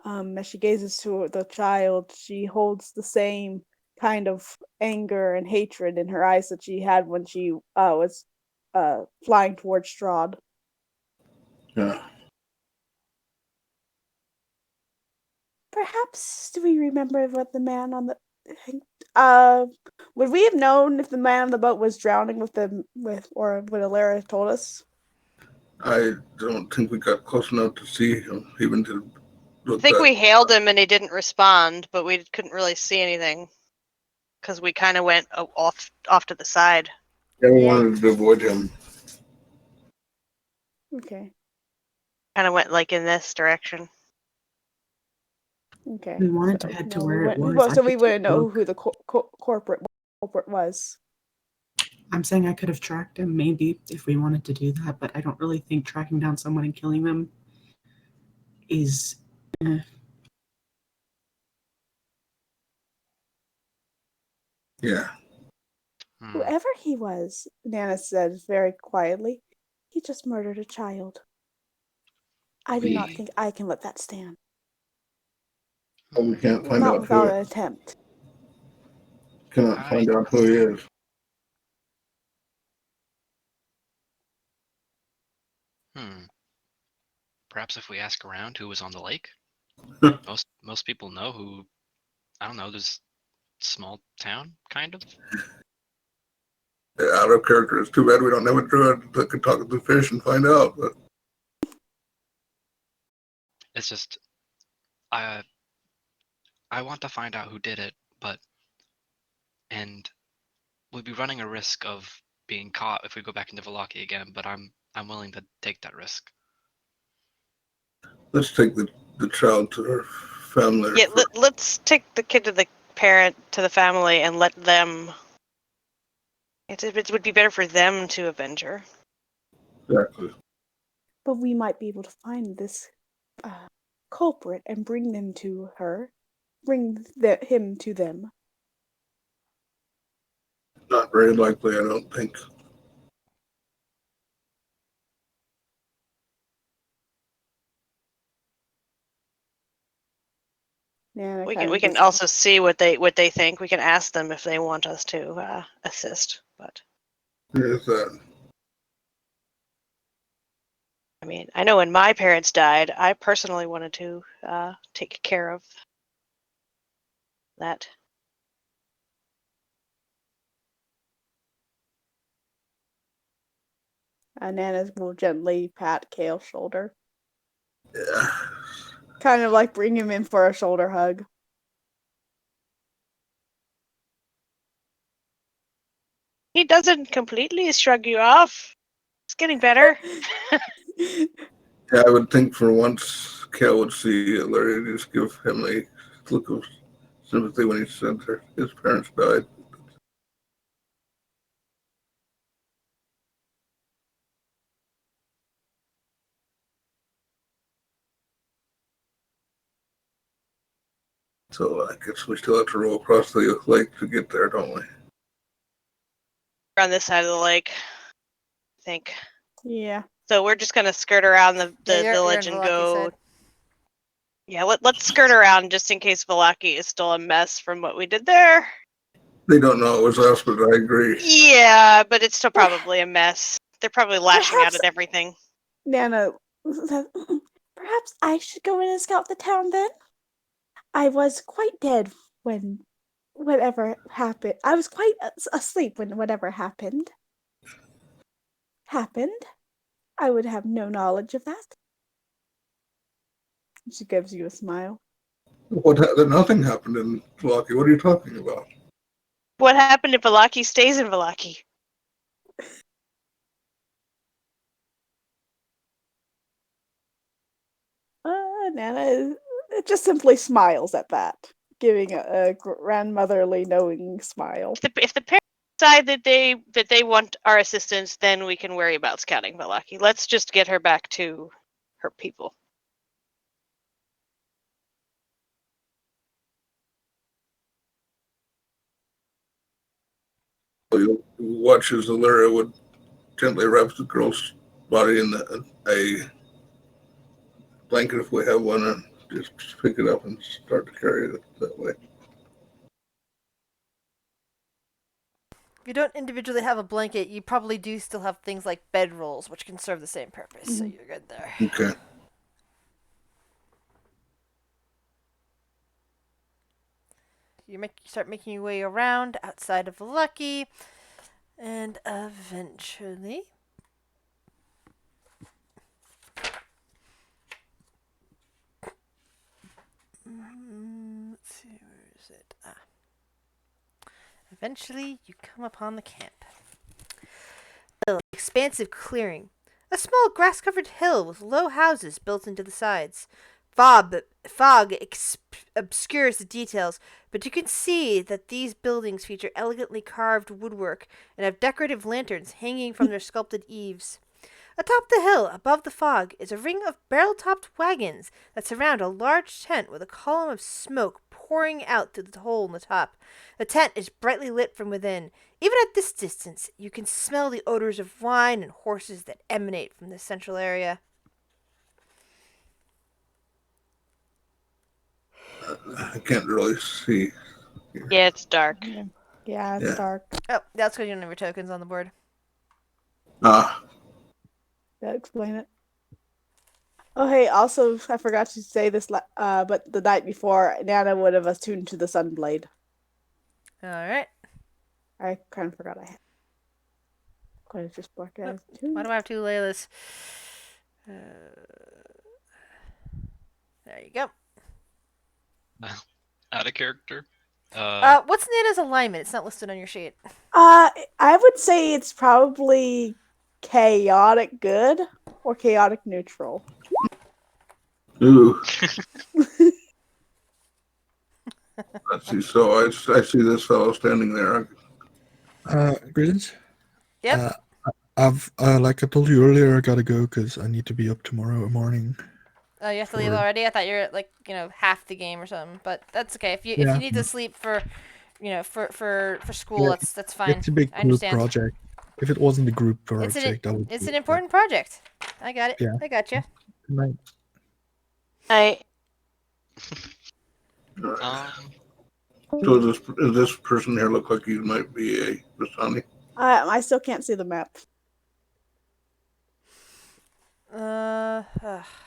As she gazes to the child, she holds the same kind of anger and hatred in her eyes that she had when she was flying towards Strahd. Yeah. Perhaps do we remember what the man on the would we have known if the man on the boat was drowning or would Ollaras told us? I don't think we got close enough to see him, even to look I think back. we hailed him and he didn't respond, but we couldn't really see anything because we kind of went off to the side. Yeah, we wanted to avoid him. Okay. Kind of went like in this direction. Okay. We wanted to head to where it was. So we wouldn't know who the corporate was. I'm saying I could have tracked him maybe if we wanted to do that, but I don't really think tracking down someone and killing them is. Yeah. Whoever he was, Nana said very quietly, he just murdered a child. I do not think I can let that stand. But we can't find Not out without who an attempt. cannot find out who he is. Perhaps if we ask around who was on the lake, most people know who. I don't know. This small town, kind of. Out of character. It's too bad we don't have a druid that could talk to the fish and find out. But It's just, I want to find out who did it, and we'd be running a risk of being caught if we go back into Vallaki again. But I'm willing to take that risk. let's take the child to her family. Yeah, let's take the kid to the family and let them. It would be better for them to avenge her. Exactly. But we might be able to find this culprit and bring them to her. Bring him to them. Not very likely, I don't think. Nana We can also see what they think. We can ask them if they want us to assist. But There's that. I mean, I know when my parents died, I personally wanted to take care of that. Nana will gently pat Kale's shoulder. Yeah. Kind of like bring him in for a shoulder hug. He doesn't completely shrug you off. It's getting better. Yeah, I would think for once Kale would see Larry just give him a look of sympathy when he said his parents died. So I guess we still have to roll across the lake to get there, don't we? We're on this side of the lake, I think. Yeah. So we're just gonna skirt around the village and go. Yeah, let's skirt around just in case Vallaki is still a mess from what we did there. They don't know it was us, but I agree. Yeah, but it's still probably a mess. They're probably lashing out at everything. Nana, perhaps I should go in and scout the town then? I was quite dead when whatever happened. I was quite asleep when whatever happened. I would have no knowledge of that. She gives you a smile. Nothing happened in Vallaki. What are you talking about? What happened if Vallaki stays in Vallaki? Nana just simply smiles at that, giving a grandmotherly knowing smile. If the parents decide that they want our assistance, then we can worry about scouting Vallaki. Let's just get her back to her people. You watch as Illyria would gently wrap the girl's body in a blanket if we have one, and just pick it up and start to carry it that way. If you don't individually have a blanket, you probably do still have things like bedrolls, which can serve the same purpose, so you're good there. Okay. You start making your way around outside of Lucky, and eventually... let's see, where is it? Eventually, you come upon the camp. Expansive Clearing. A small grass-covered hill with low houses built into the sides. Fog obscures the details, but you can see that these buildings feature elegantly carved woodwork and have decorative lanterns hanging from their sculpted eaves. Atop the hill, above the fog, is a ring of barrel-topped wagons that surround a large tent with a column of smoke pouring out through the hole in the top. The tent is brightly lit from within. Even at this distance, you can smell the odors of wine and horses that emanate from the central area. I can't really see. Yeah, it's dark. Yeah, it's dark. Oh, that's because you don't have your tokens on the board. Ah. That explain it. Oh, hey, also, I forgot to say this, but the night before, Nana would have attuned to the Sunblade. Alright. I kind of forgot I had. Could have just blocked it as Why do I have two Laylas? There you go. Out of character. What's Nana's alignment? It's not listed on your sheet. I would say it's probably chaotic good or chaotic neutral. Ooh. Let's see. So I see this fellow standing there. Greetings. Yep. I've like I told you earlier, I gotta go because I need to be up tomorrow morning. Oh, you have to leave already? I thought you were like, half the game or something. But that's okay. If you need to sleep for for school, that's fine. It's a big I group understand. project. If it wasn't a group project, It's an important project. I got it. Yeah. I got you. Good night. So does this person here look like he might be a Vistani? I still can't see the map.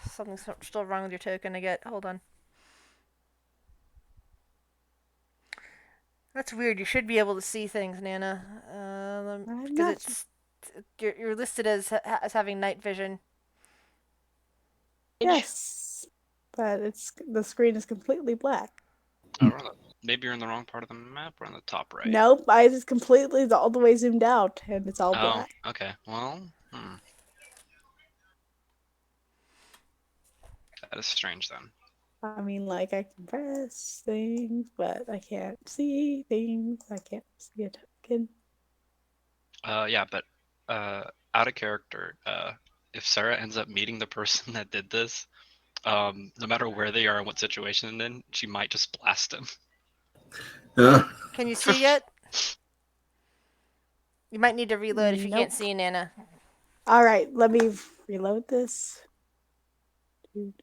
Something's still wrong with your token. I get. Hold on. That's weird. You should be able to see things, Nana. Because you're listed as having night vision. Yes, but the screen is completely black. Maybe you're in the wrong part of the map or on the top right. Nope, I just completely all the way zoomed out, and it's all black. Oh, okay. Well, that is strange then. I mean, like, I can press things, but I can't see things. I can't see a token. Yeah, but out of character, if Sarah ends up meeting the person that did this, no matter where they are and what situation they're in, she might just blast him. Yeah. Can you see yet? You might need to reload if you can't see, Nana. All right, let me reload this. So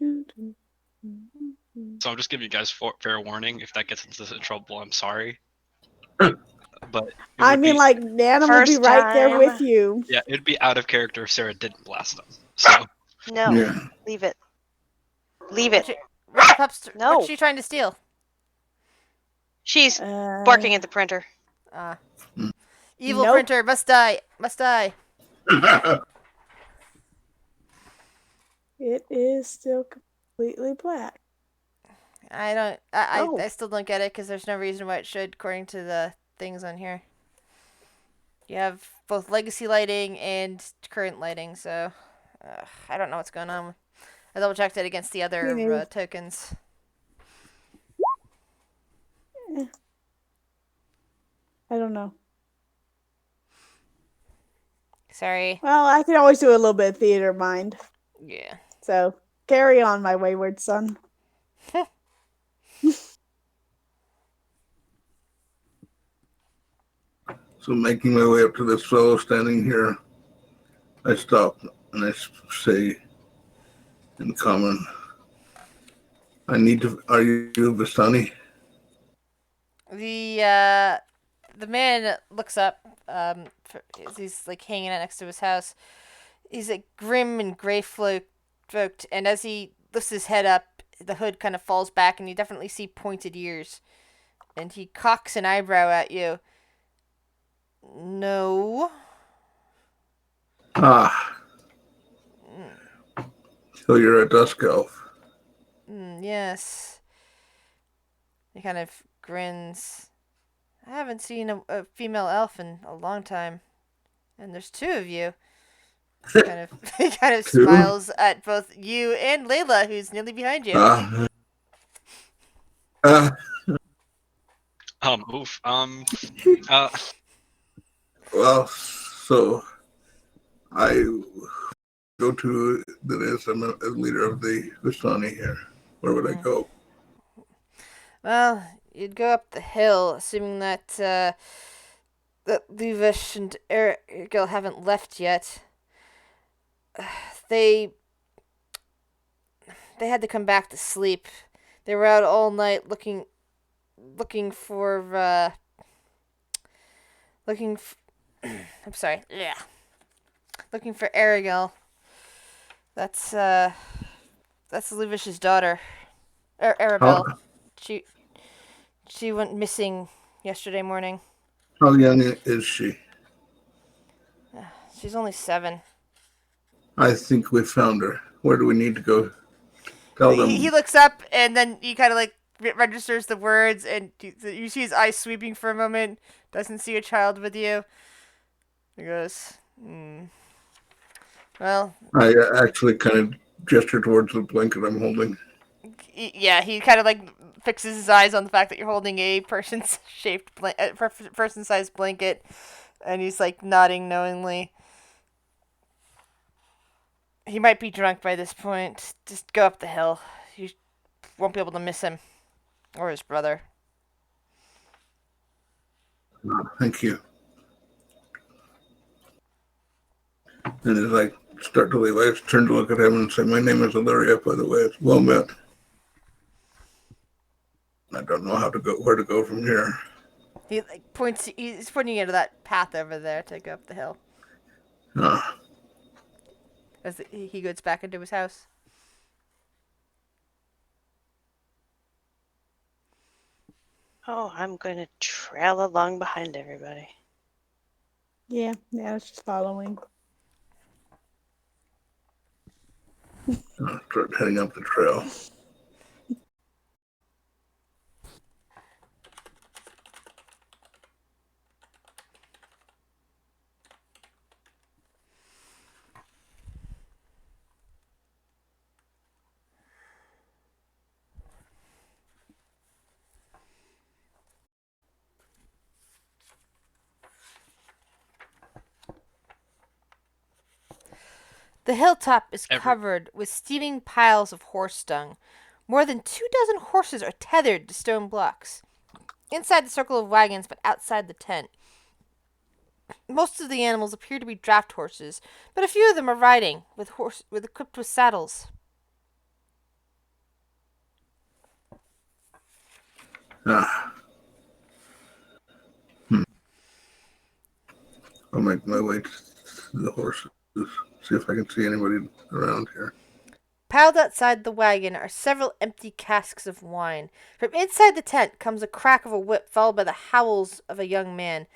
I'm just giving you guys fair warning. If that gets into trouble, I'm sorry. But I mean, like, Nana will be right there with you. Yeah, it'd be out of character if Sarah didn't blast him. So no, leave it. Leave it. What's she trying to steal? She's barking at the printer. Evil printer must die. Must die. It is still completely black. I still don't get it because there's no reason why it should, according to the things on here. You have both legacy lighting and current lighting, so I don't know what's going on. I double checked it against the other tokens. I don't know. Sorry. Well, I can always do a little bit of theater mind. Yeah. So, carry on, my wayward son. So making my way up to this fellow standing here, I stop and I say in common, are you Vistani? The man looks up, he's like hanging out next to his house. He's like grim and gray-cloaked, and as he lifts his head up, the hood kind of falls back, and you definitely see pointed ears. And he cocks an eyebrow at you. No. So you're a dusk elf. Yes. He kind of grins. I haven't seen a female elf in a long time. And there's two of you. He kind of smiles at both you and Layla, who's nearly behind you. Oof. Well, so I go to I'm a leader of the Vistani here. Where would I go? Well, you'd go up the hill, assuming that that Luvish and Ergil haven't left yet. They had to come back to sleep. They were out all night looking for I'm sorry. Yeah. Looking for Ergil. That's Luvish's daughter. Arabelle. How, She went missing yesterday morning. how young is she? She's only 7. I think we found her. Where do we need to go? Tell them. He looks up and then he kind of like registers the words, and you see his eyes sweeping for a moment. Doesn't see a child with you. He goes, well. I actually kind of gesture towards the blanket I'm holding. Yeah, he kind of like fixes his eyes on the fact that you're holding a person-sized blanket, and he's like nodding knowingly. He might be drunk by this point. Just go up the hill. You won't be able to miss him. Or his brother. Thank you. And as I start to leave, I turn to look at him and say, my name is Ilaria, by the way. It's well met. I don't know where to go from here. He like points. He's pointing you to that path over there to go up the hill. As he goes back into his house. Oh, I'm going to trail along behind everybody. Yeah, it's just following. Start heading up the trail. The hilltop is covered with steaming piles of horse dung. More than 24 horses are tethered to stone blocks. Inside the circle of wagons, but outside the tent. Most of the animals appear to be draft horses, but a few of them are riding, equipped with saddles. I'll make my way to the horses, see if I can see anybody around here. Piled outside the wagon are several empty casks of wine. From inside the tent comes a crack of a whip, followed by the howls of a young man.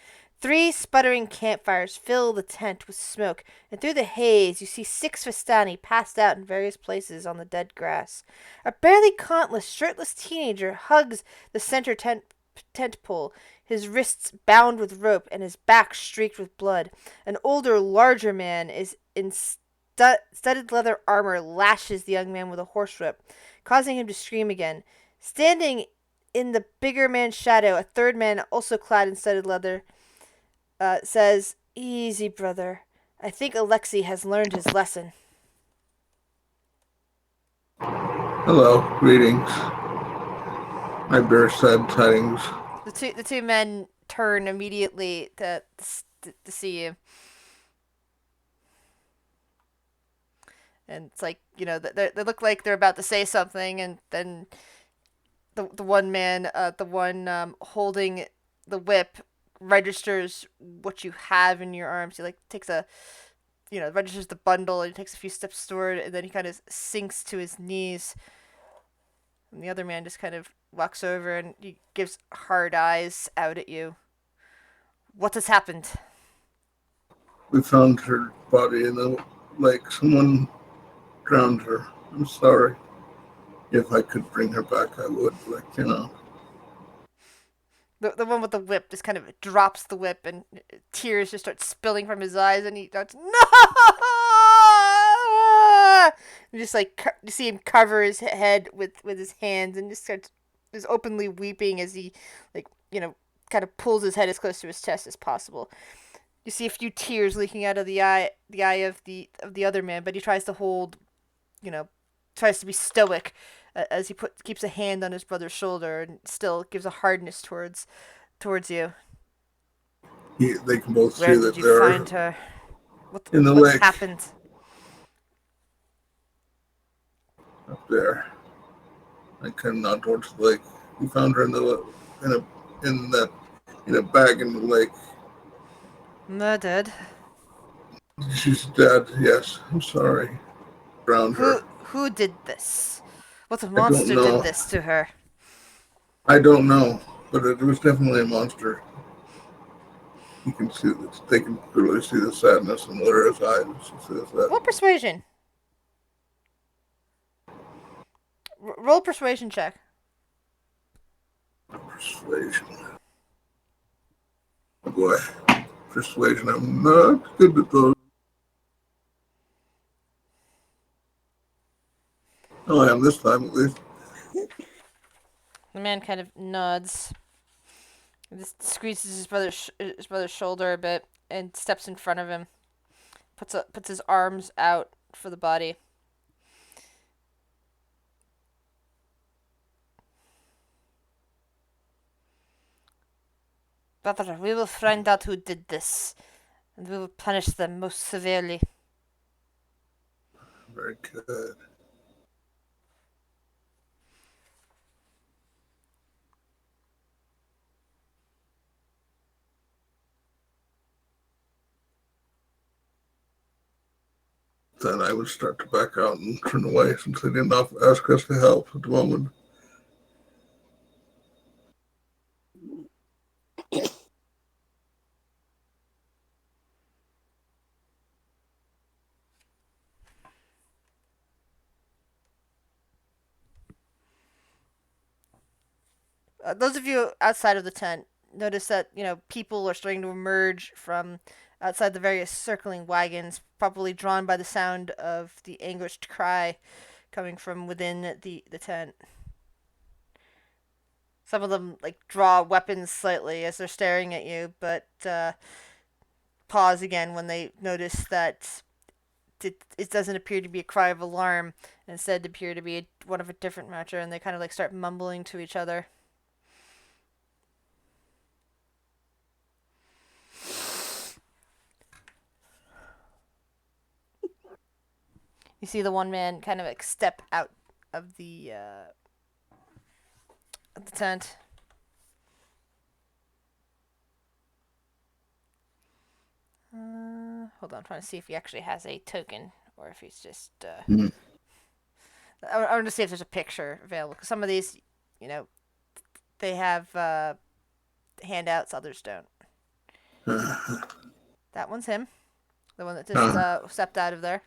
3 sputtering campfires fill the tent with smoke, and through the haze you see 6 Vistani passed out in various places on the dead grass. A barely countless, shirtless teenager hugs the center tent pole, his wrists bound with rope and his back streaked with blood. An older, larger man is in studded leather armor lashes the young man with a horsewhip, causing him to scream again. Standing in the bigger man's shadow, a third man, also clad in studded leather, says, "Easy, brother. I think Alexei has learned his lesson." Hello, greetings. I bear sad tidings. The two men turn immediately to see you. And it's like, they look like they're about to say something, and then the one man, holding the whip, registers what you have in your arms. He takes registers the bundle, and he takes a few steps forward, and then he kind of sinks to his knees. And the other man just kind of walks over and he gives hard eyes out at you. What has happened? We found her body in the lake. Someone drowned her. I'm sorry. If I could bring her back, I would, but I cannot. The one with the whip just kind of drops the whip, and tears just start spilling from his eyes, and he starts, "No!" And just you see him cover his head with his hands, and just is openly weeping as he kind of pulls his head as close to his chest as possible. You see a few tears leaking out of the eye of the other man, but he tries to hold, tries to be stoic as he keeps a hand on his brother's shoulder and still gives a hardness towards you. They can both Where see did that you they're find her? in the What's lake happened? up there. I kind of nod towards the lake. We found her in a bag in the lake. Murdered. She's dead. Yes, I'm sorry. Drowned her. Who did this? What I don't monster know. did this to her? I don't know, but it was definitely a monster. You can see that they can clearly see the sadness in Lyra's eyes. She says that. Roll persuasion. Roll persuasion check. Persuasion. Oh boy. Persuasion. I'm not good at those. Oh, I am this time at least. The man kind of nods. Just squeezes his brother's shoulder a bit and steps in front of him. Puts his arms out for the body. Brother, we will find out who did this, and we will punish them most severely. Very good. Then I would start to back out and turn away since they didn't ask us to help at the moment. Those of you outside of the tent notice that people are starting to emerge from outside the various circling wagons, probably drawn by the sound of the anguished cry coming from within the tent. Some of them draw weapons slightly as they're staring at you, but pause again when they notice that it doesn't appear to be a cry of alarm. Instead, appear to be one of a different matter, and they kind of start mumbling to each other. You see the one man kind of step out of the tent. Hold on, I'm trying to see if he actually has a token or if he's just. I want to see if there's a picture available, because some of these, they have handouts, others don't. That one's him, the one that just stepped out of there.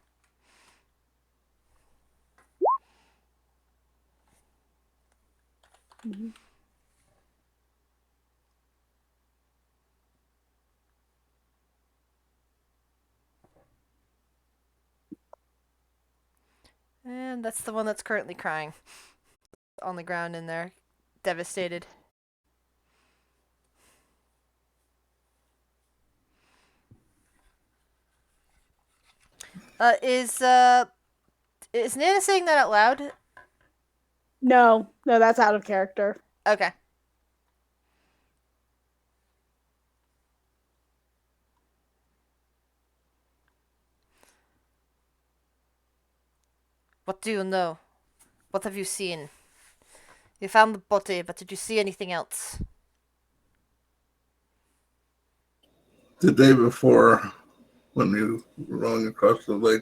Mm-hmm. And that's the one that's currently crying on the ground in there, devastated. Is Nana saying that out loud? No, that's out of character. Okay. What do you know? What have you seen? You found the body, but did you see anything else? The day before, when we were rowing across the lake,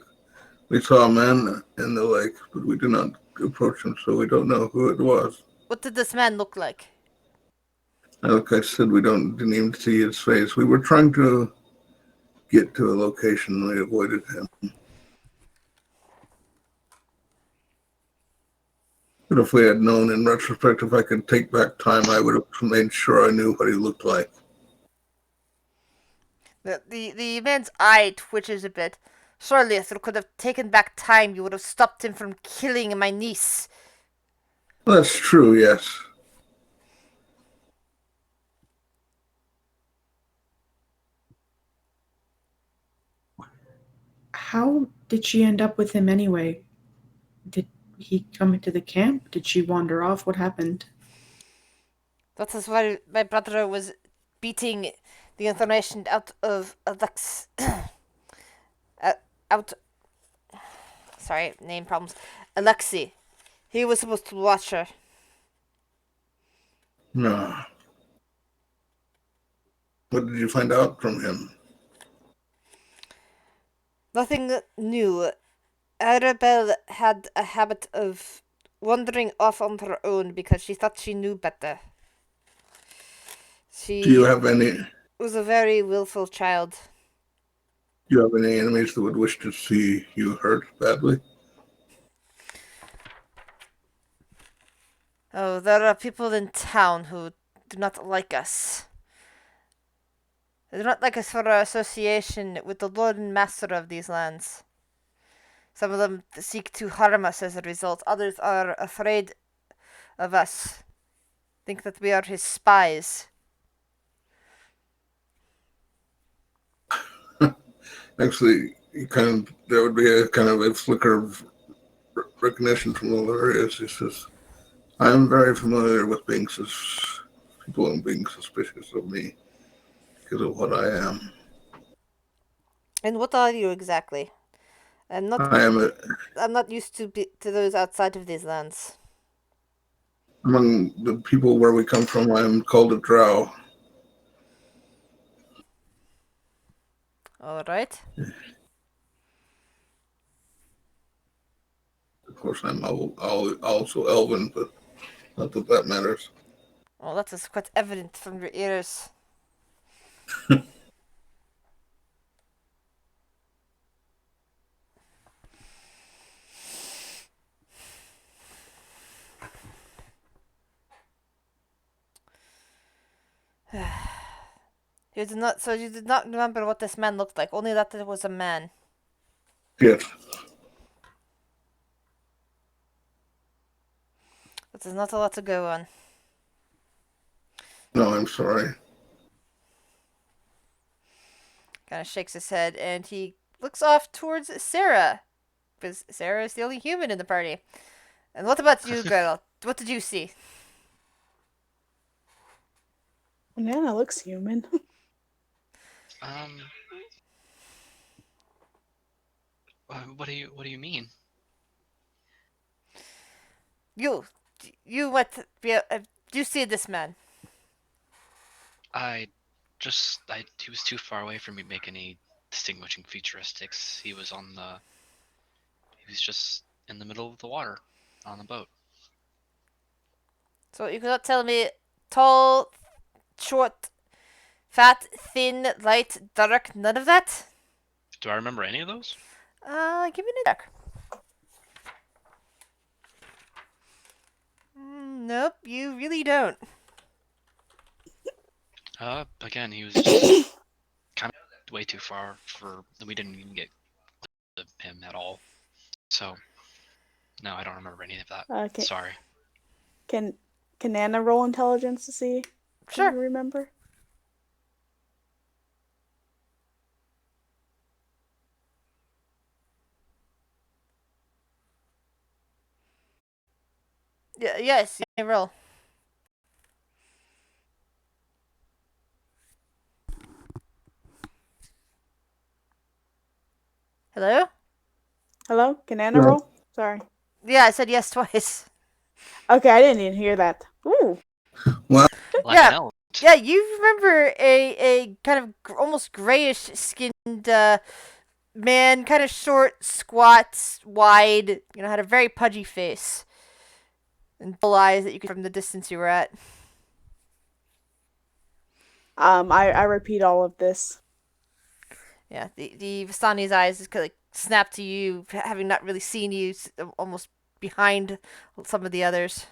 we saw a man in the lake, but we did not approach him, so we don't know who it was. What did this man look like? Like I said, we didn't even see his face. We were trying to get to a location, and we avoided him. But if we had known in retrospect, if I could take back time, I would have made sure I knew what he looked like. The man's eye twitches a bit. Surely, if you could have taken back time, you would have stopped him from killing my niece. That's true, yes. How did she end up with him anyway? he come into the camp? Did she wander off? What happened? That is why my brother was beating the information out of Alex. Out. Sorry, name problems. Alexi. He was supposed to watch her. No. What did you find out from him? Nothing new. Arabelle had a habit of wandering off on her own because she thought she knew better. Do you She have any was a very willful child. Do you have any enemies that would wish to see you hurt badly? Oh, there are people in town who do not like us. They do not like us for our association with the Lord and Master of these lands. Some of them seek to harm us as a result. Others are afraid of us. Think that we are his spies. Actually, there would be a kind of a flicker of recognition from Ollaras. He says, "I'm very familiar with people being suspicious of me because of what I am. And what are you exactly? I'm not used to those outside of these lands. Among the people where we come from, I am called a drow." All right. Of course, I'm also elven, but not that matters. Well, that is quite evident from your ears. You did not remember what this man looked like, only that it was a man. Yes. That is not a lot to go on. No, I'm sorry. Kind of shakes his head, and he looks off towards Sarah, because Sarah is the only human in the party. And what about you, girl? What did you see? Nana looks human. What do you mean? You see this man? He was too far away for me to make any distinguishing featuristics. He was just in the middle of the water on the boat. So you cannot tell me tall, short, fat, thin, light, dark, none of that? Do I remember any of those? Give me a check. Nope, you really don't. Again, he was just kind of way too far we didn't even get to him at all. So, no, I don't remember any of that. Okay. Sorry. Can Nana roll intelligence to see? Sure. Can you remember? Yes, you may roll. Hello? Hello? Can Nana No. roll? Sorry. Yeah, I said yes twice. Okay, I didn't even hear that. Ooh. Well, Like Yeah. an elf. Yeah, you remember a kind of almost grayish skinned man, kind of short, squat, wide, had a very pudgy face. And full eyes that you could from the distance you were at. I repeat all of this. Yeah, the Vistani's eyes just kind of snap to you, having not really seen you, almost behind some of the others.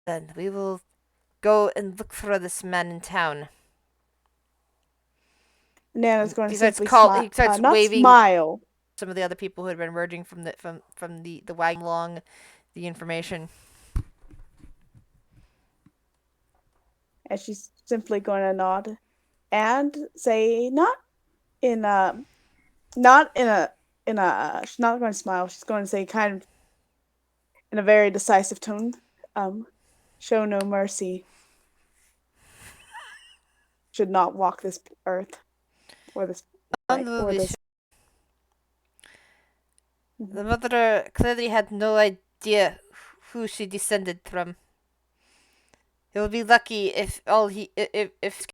Then we will go and look for this man in town. Nana's going to He starts simply he starts not waving smile. some of the other people who had been emerging from the wagon along the information. And she's simply going to nod and say, not in not in a she's not going to smile. She's going to say kind of in a very decisive tone, show no mercy. Should not walk this earth or this light or this. The mother clearly had no idea who she descended from. He'll be lucky if if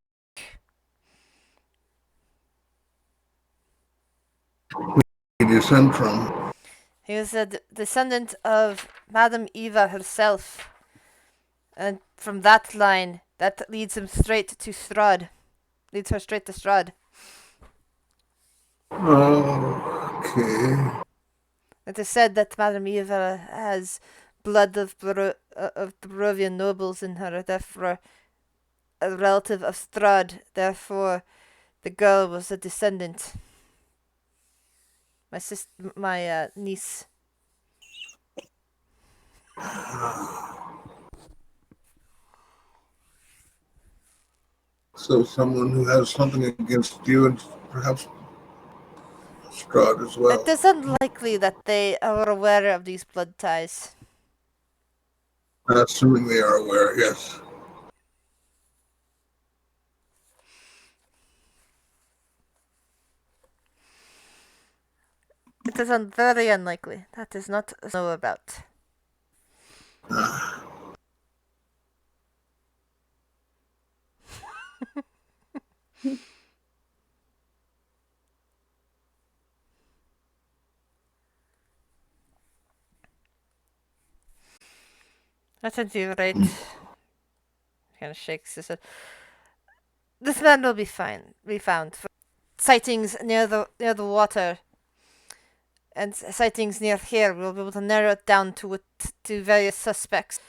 He descend from. he was a descendant of Madame Eva herself, and from that line, that leads him straight to Strahd. Leads her straight to Strahd. Okay. It is said that Madame Eva has blood of the Barovian nobles in her, therefore a relative of Strahd. Therefore, the girl was a descendant. My niece. So someone who has something against you and perhaps Strahd as well. It is unlikely that they are aware of these blood ties. Assuming they are aware, yes. It is very unlikely. That is not to know about. That's indeed right. Kind of shakes his head. This man will be fine. Be found. Sightings near the water and sightings near here. We'll be able to narrow it down to various suspects.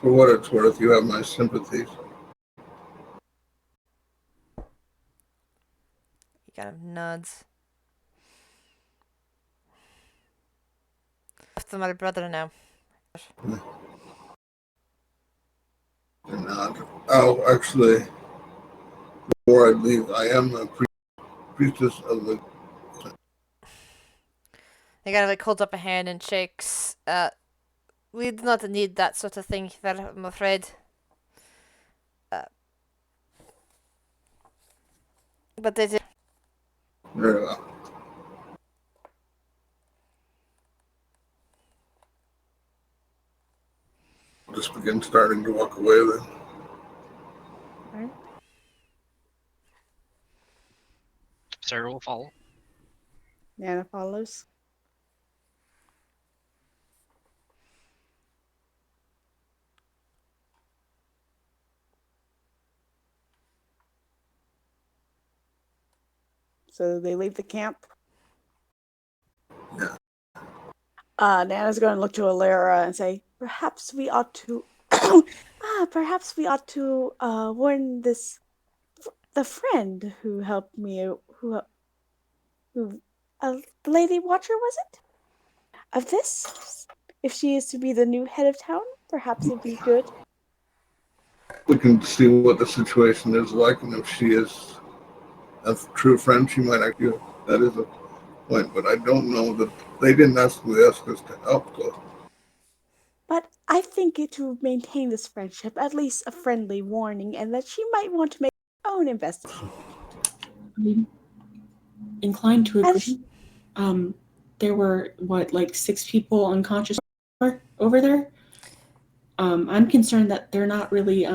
For what it's worth, you have my sympathies. He kind of nods. Left to my brother now. And oh, actually, before I leave, I am a priestess of the. He kind of like holds up a hand and shakes. We do not need that sort of thing here, I'm afraid. But they do. Very well. I'll just begin starting to walk away then. Right. Sarah will follow. Nana follows. So they leave the camp. Yeah. Nana's going to look to Ollaras and say, "Perhaps we ought to, warn the friend who helped me, who, the Lady Watcher, was it? Of this, if she is to be the new head of town, perhaps it'd be good. We can see what the situation is like, and if she is a true friend, she might actually. That is a point, but I don't know that they didn't ask us to help, though. But I think it to maintain this friendship, at least a friendly warning, and that she might want to make her own investigation." I'm inclined to agree. There were, 6 people unconscious over there? I'm concerned that they're not really,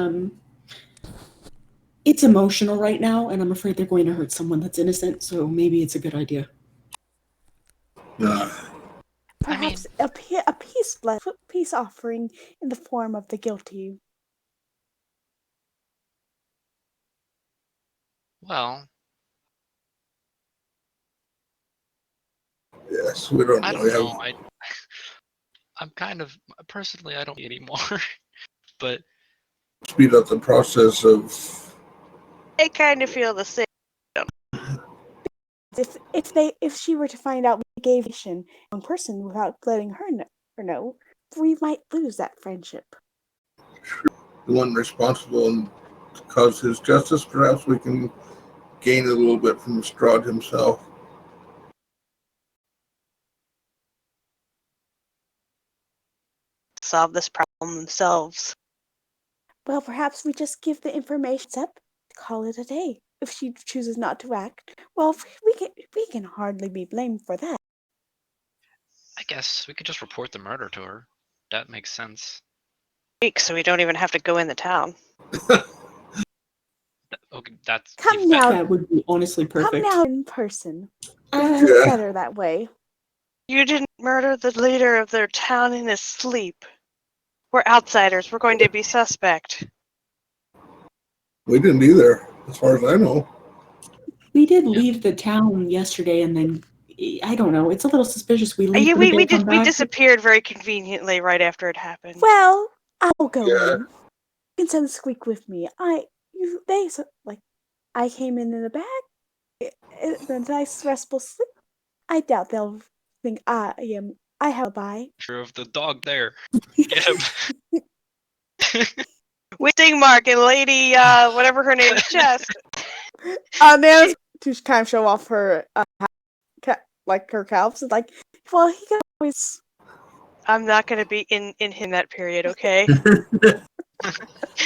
it's emotional right now, and I'm afraid they're going to hurt someone that's innocent, so maybe it's a good idea. Perhaps a peace offering in the form of the guilty. Well, Yes, we don't I really don't have. know. I'm kind of personally, I don't anymore, but Speed up the process of. I kind of feel the same. If she were to find out we gave one person without letting her know, we might lose that friendship. The one responsible and to cause his justice, perhaps we can gain a little bit from Strahd himself. Solve this problem themselves. Well, perhaps we just give the information up, call it a day. If she chooses not to act, well, we can hardly be blamed for that. I guess we could just report the murder to her. That makes sense. So we don't even have to go in the town. Okay, that's Come even now. better. That would be honestly perfect. Come now in person. Uh, It's better that way. You didn't murder the leader of their town in his sleep. We're outsiders. We're going to be suspect. We didn't either, as far as I know. We did leave the town yesterday, and then I don't know. It's a little suspicious. We leave. We disappeared very conveniently right after it happened. Well, I'll go Yeah. in. You can send Squeak with me. I came in a bag. A nice restful sleep. I doubt they'll think I have a buy. Picture of the dog there. Get him. With Sting Mark and Lady, whatever her name's chest. Nana's to kind of show off her her calves. It's like, well, he can always. I'm not going to be in that period, okay?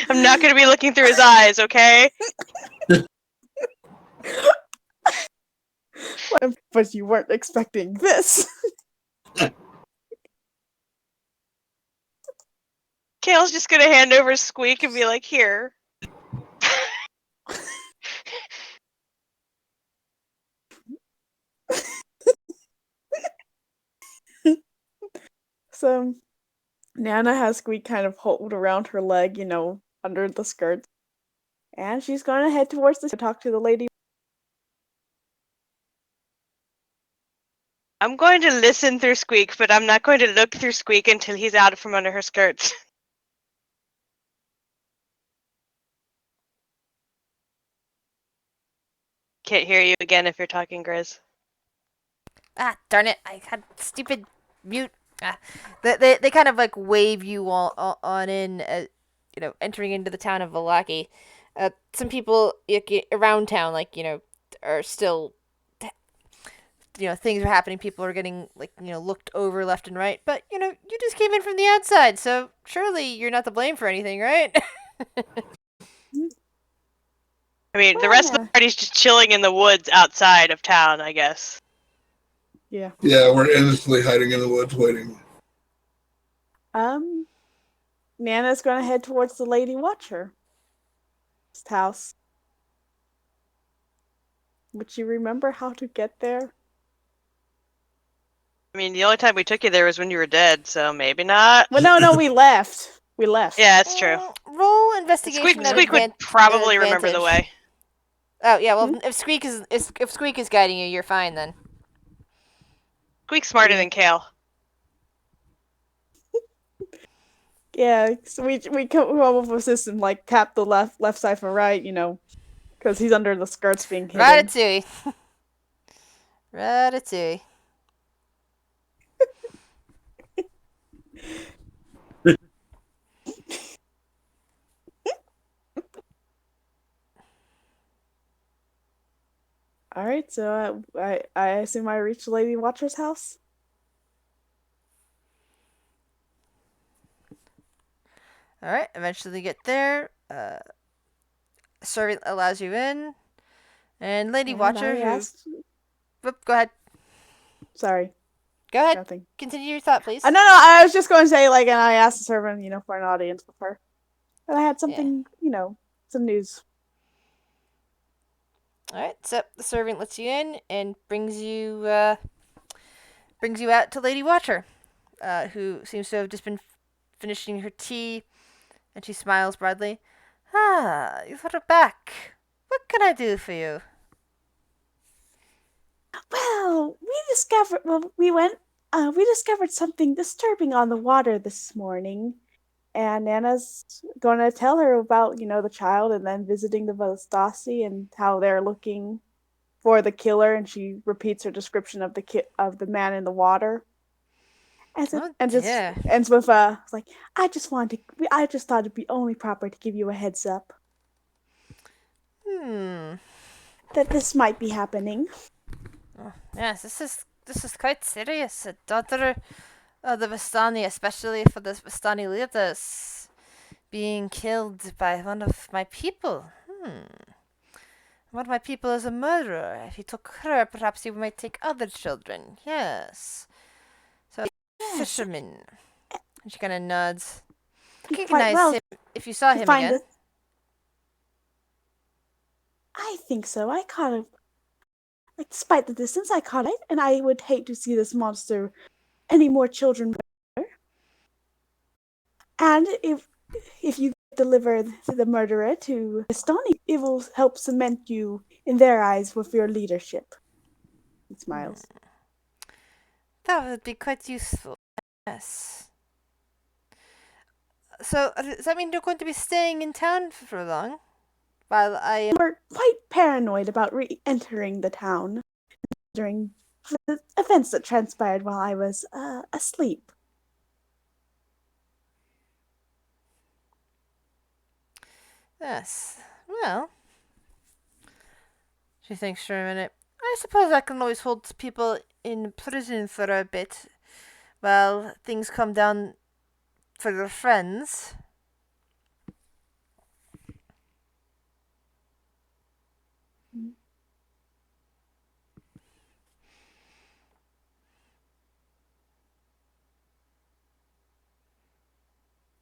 I'm not going to be looking through his eyes, okay? But you weren't expecting this. Kale's just going to hand over Squeak and be like, here. So, Nana has Squeak kind of hold around her leg, under the skirt. And she's going to head towards to talk to the lady. I'm going to listen through Squeak, but I'm not going to look through Squeak until he's out from under her skirts. Can't hear you again if you're talking, Grizz. Ah, darn it! I had stupid mute. They kind of like wave you all on in, entering into the town of Vallaki. Some people around town, are still, things are happening. People are getting looked over left and right. But you just came in from the outside, so surely you're not to blame for anything, right? I mean, the rest of the party's just chilling in the woods outside of town, I guess. Yeah. Yeah, we're innocently hiding in the woods waiting. Nana's going to head towards the Lady Watcher's house. Would you remember how to get there? I mean, the only time we took you there was when you were dead, so maybe not. Well, no, we left. We left. Yeah, that's true. Roll investigation. Squeak would probably remember the way. Oh yeah, well, if Squeak is guiding you, you're fine then. Squeak's smarter than Kale. Yeah, so we come up with a system like tap the left side for right, because he's under the skirts being hidden. Ratatouille. Ratatouille. All right, so I assume I reached Lady Watcher's house. All right, eventually get there. Servant allows you in, and Lady Watcher go ahead. Sorry. Go ahead. Nothing. Continue your thought, please. No, I was just going to say, and I asked the servant, for an audience with her. And I had something, some news. All right, so the servant lets you in and brings you out to Lady Watcher, who seems to have just been finishing her tea, and she smiles broadly. Ah, you thought it back. What can I do for you? Well, we discovered something disturbing on the water this morning. And Nana's going to tell her about, the child and then visiting the Vastasi and how they're looking for the killer. And she repeats her description of the man in the water. Just ends with I just thought it'd be only proper to give you a heads up. that this might be happening. Oh, yes, this is quite serious. A daughter of the Vistani, especially for the Vistani leaders, being killed by one of my people. One of my people is a murderer. If he took her, perhaps he might take other children. Yes. So, Yes. fisherman. And she kind of nods. Quite Recognize well him if you saw to him find again. it. I think so. I caught him. Like, despite the distance, I caught it, and I would hate to see this monster any more children. And if you deliver the murderer to Estoni, it will help cement you in their eyes with your leadership. He smiles. That would be quite useful. Yes. So, does that mean you're going to be staying in town for long? While I We're quite paranoid about re-entering the town during the events that transpired while I was asleep. Yes. Well, she thinks for a minute. I suppose I can always hold people in prison for a bit while things come down for their friends.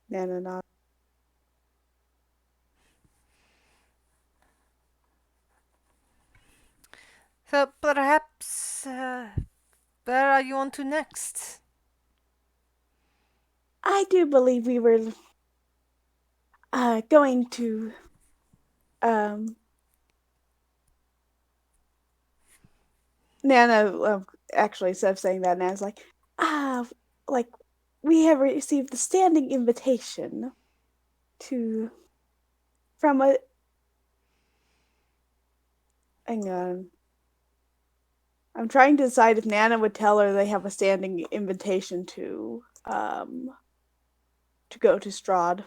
No. So perhaps, where are you on to next? I do believe we were going to Nana actually, instead of saying that, Nana's like, like, we have received the standing invitation from a, hang on. I'm trying to decide if Nana would tell her they have a standing invitation to go to Strahd.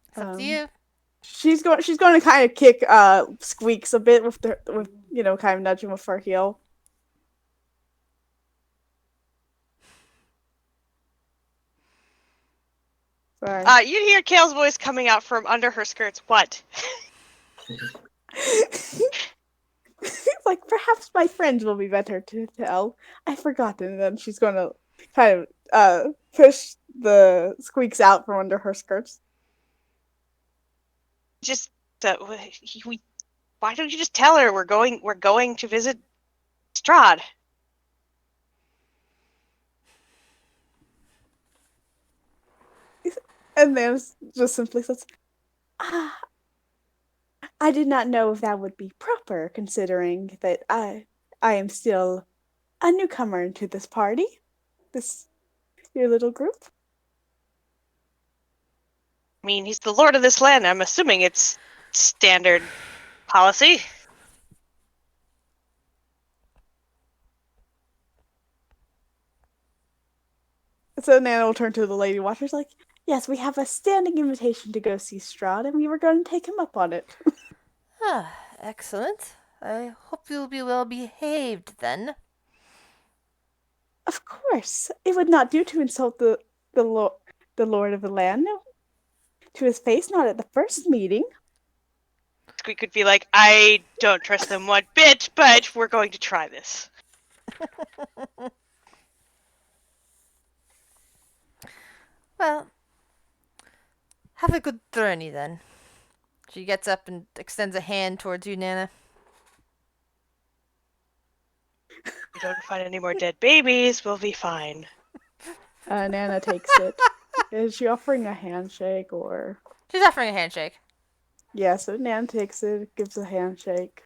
It's up to you. She's going to kind of kick Squeaks a bit with kind of nudging with her heel. Sorry. You hear Kale's voice coming out from under her skirts. What? It's like, perhaps my friends will be better to tell. I've forgotten. And then she's going to kind of push the Squeaks out from under her skirts. Just why don't you just tell her we're going to visit Strahd? And then just simply says, I did not know if that would be proper, considering that I am still a newcomer into this party, your little group. I mean, he's the lord of this land. I'm assuming it's standard policy. So Nana will turn to the Lady Watchers like, yes, we have a standing invitation to go see Strahd, and we were going to take him up on it. Excellent. I hope you'll be well behaved then. Of course. It would not do to insult the lord of the land. No. To his face, not at the first meeting. We could be like, I don't trust them one bit, but we're going to try this. Well, have a good journey then. She gets up and extends a hand towards you, Nana. We don't find any more dead babies, we'll be fine. Nana takes it. Is she offering a handshake or? She's offering a handshake. Yeah, so Nana takes it, gives a handshake.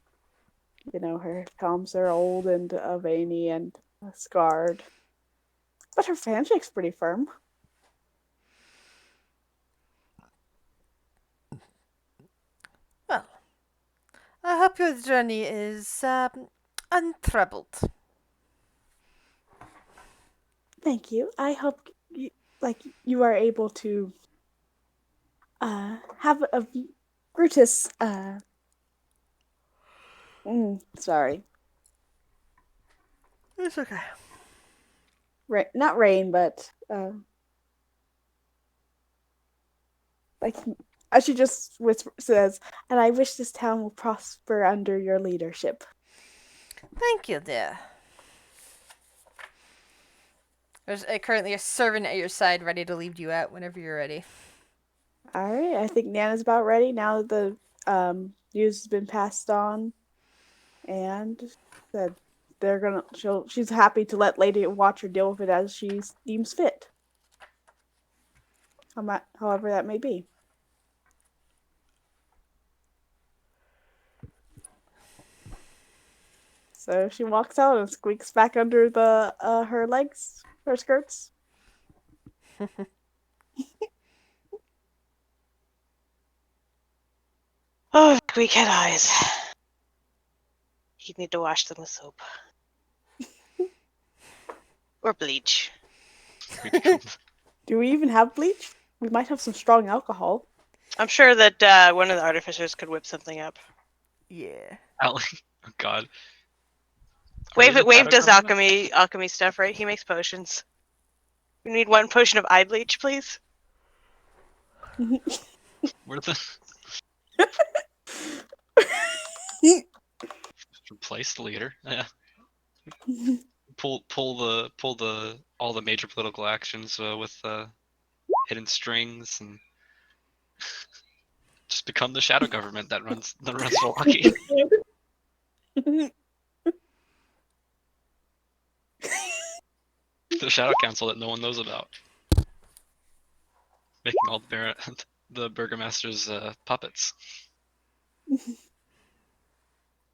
You know, her palms are old and veiny and scarred. But her handshake's pretty firm. Well, I hope your journey is untroubled. Thank you. I hope you are able to have a Brutus. Sorry. It's okay. Not rain, but like she just says, and I wish this town will prosper under your leadership. Thank you, dear. There's currently a servant at your side ready to lead you out whenever you're ready. All right, I think Nana's about ready now that the news has been passed on, and that she's happy to let Lady Watcher deal with it as she deems fit. However that may be. So she walks out and squeaks back under the her skirts. Oh, squeak had eyes. You need to wash them with soap. Or bleach. Do we even have bleach? We might have some strong alcohol. I'm sure that one of the artificers could whip something up. Yeah. Oh God. Wave does alchemy stuff, right? He makes potions. We need 1 potion of eye bleach, please. Where the replace the leader? Yeah. Pull the all the major political actions with hidden strings and just become the shadow government that runs Milwaukee. The shadow council that no one knows about, making all the burgomaster's puppets.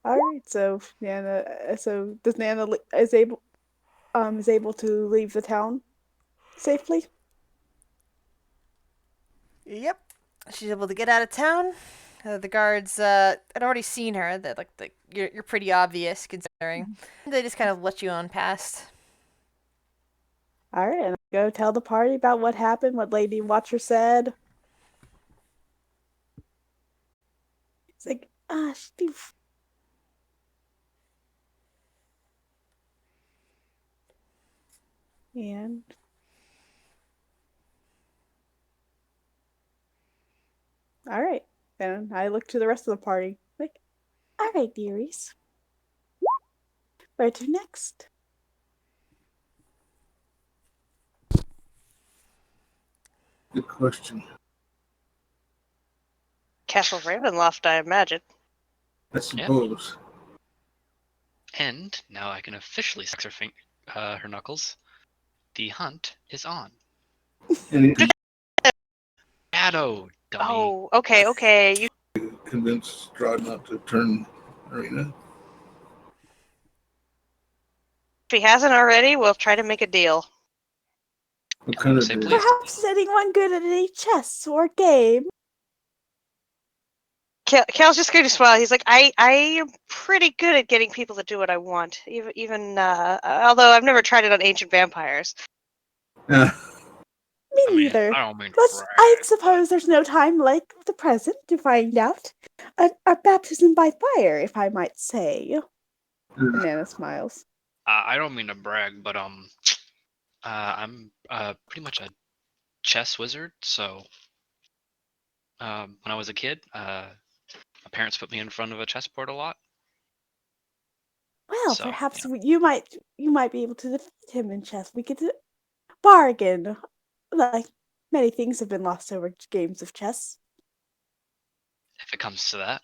All right, so does Nana is able to leave the town safely? Yep. She's able to get out of town. The guards had already seen her. That you're pretty obvious considering. They just kind of let you on past. All right, and I go tell the party about what happened, what Lady Watcher said. It's like, Steve. And all right, then I look to the rest of the party. Like, all right, dearies. Where to next? Good question. Castle Ravenloft, I imagine. I suppose. And now I can officially sex her knuckles. The hunt is on. Shadow, dummy. Oh, okay. You convince Strahd not to turn Arena. If he hasn't already, we'll try to make a deal. What kind of Say deal? please. Perhaps is anyone good at any chess or game? Cal's just going to smile. He's like, I am pretty good at getting people to do what I want. Even although I've never tried it on ancient vampires. Yeah. Me neither. I don't mean But I suppose there's no time like the present to find out. A baptism by fire, if I might say. Nana smiles. I don't mean to brag, but I'm pretty much a chess wizard. So when I was a kid, my parents put me in front of a chessboard a lot. Well, So, perhaps you might be able to defeat him in chess. We could bargain. Like many things have been lost over games of chess. If it comes to that.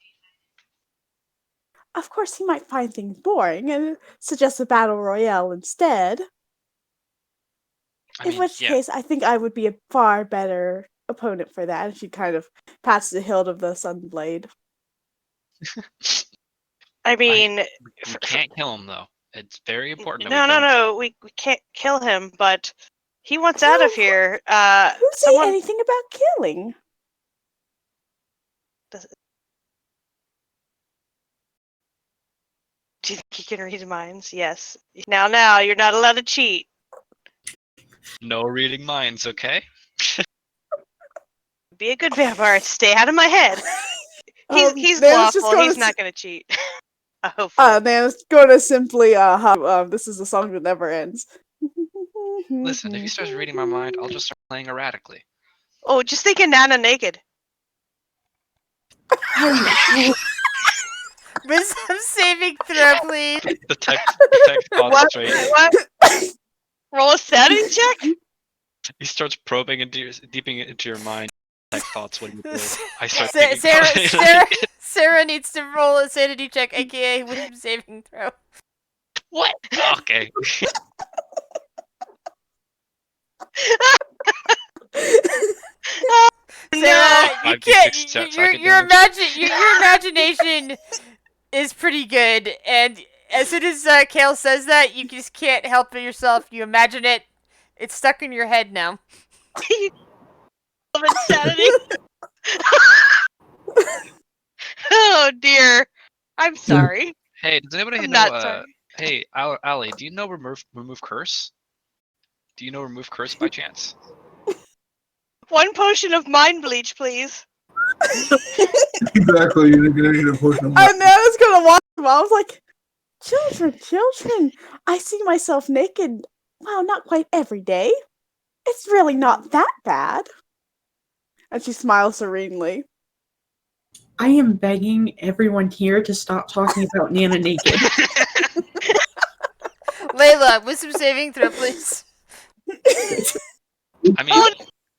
Of course, he might find things boring and suggest a battle royale instead. In which case, I think I would be a far better opponent for that. And she kind of pats the hilt of the Sunblade. I mean, we can't kill him though. It's very important. No, we can't kill him, but he wants out of here. Who say anything about killing? Do you think he can read minds? Yes. Now, you're not allowed to cheat. No reading minds, okay? Be a good vampire. Stay out of my head. He's Nana's just lawful. going He's to not going to cheat. Hopefully. Nana's going to simply this is a song that never ends. Listen, if he starts reading my mind, I'll just start playing erratically. Oh, just think of Nana naked. Wisdom saving throw, please. The text gone What? straight. What? Roll a sanity check? He starts probing deeping into your mind. Text thoughts when you do. I start Sarah needs to roll a sanity check, aka wisdom saving throw. What? Okay. Sarah, you can't. Your your imagination is pretty good, and as soon as Kale says that, you just can't help it yourself. You imagine it. It's stuck in your head now. Insanity. Oh dear. I'm sorry. Hey, does anybody I'm know? not sorry. Hey, Allie, do you know remove curse? Do you know remove curse by chance? 1 potion of mind bleach, please. Exactly. You're gonna need a potion of And Nana's going to watch him. I was like, children, I see myself naked. Well, not quite every day. It's really not that bad. And she smiles serenely. I am begging everyone here to stop talking about Nana naked. Layla, wisdom saving throw, please. I mean,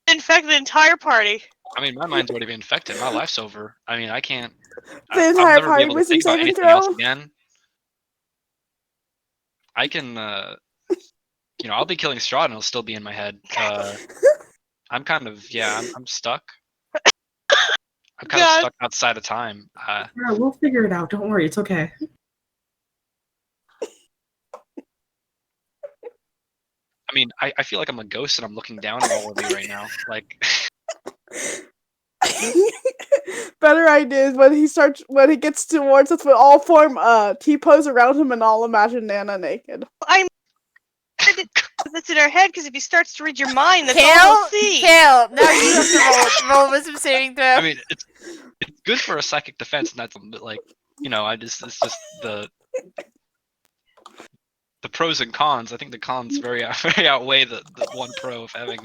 infect the entire party. I mean, my mind's already been infected. My life's over. I mean, I can't. The I'll entire never be party able to wisdom think about saving anything else throw. again. I can, I'll be killing Strahd and it'll still be in my head. I'm kind of, I'm stuck. I'm kind of stuck outside of time. Yeah, we'll figure it out. Don't worry, it's okay. I mean, I feel like I'm a ghost and I'm looking down at all of you right now. Like, Better idea is when he gets towards us, we'll all form T-pose around him and all imagine Nana naked. I'm that's in our head because if he starts to read your mind, that's all we'll see. Kale, now you have to roll wisdom saving throw. I mean, it's good for a psychic defense, and that's like, it's just the pros and cons. I think the cons very outweigh the one pro of having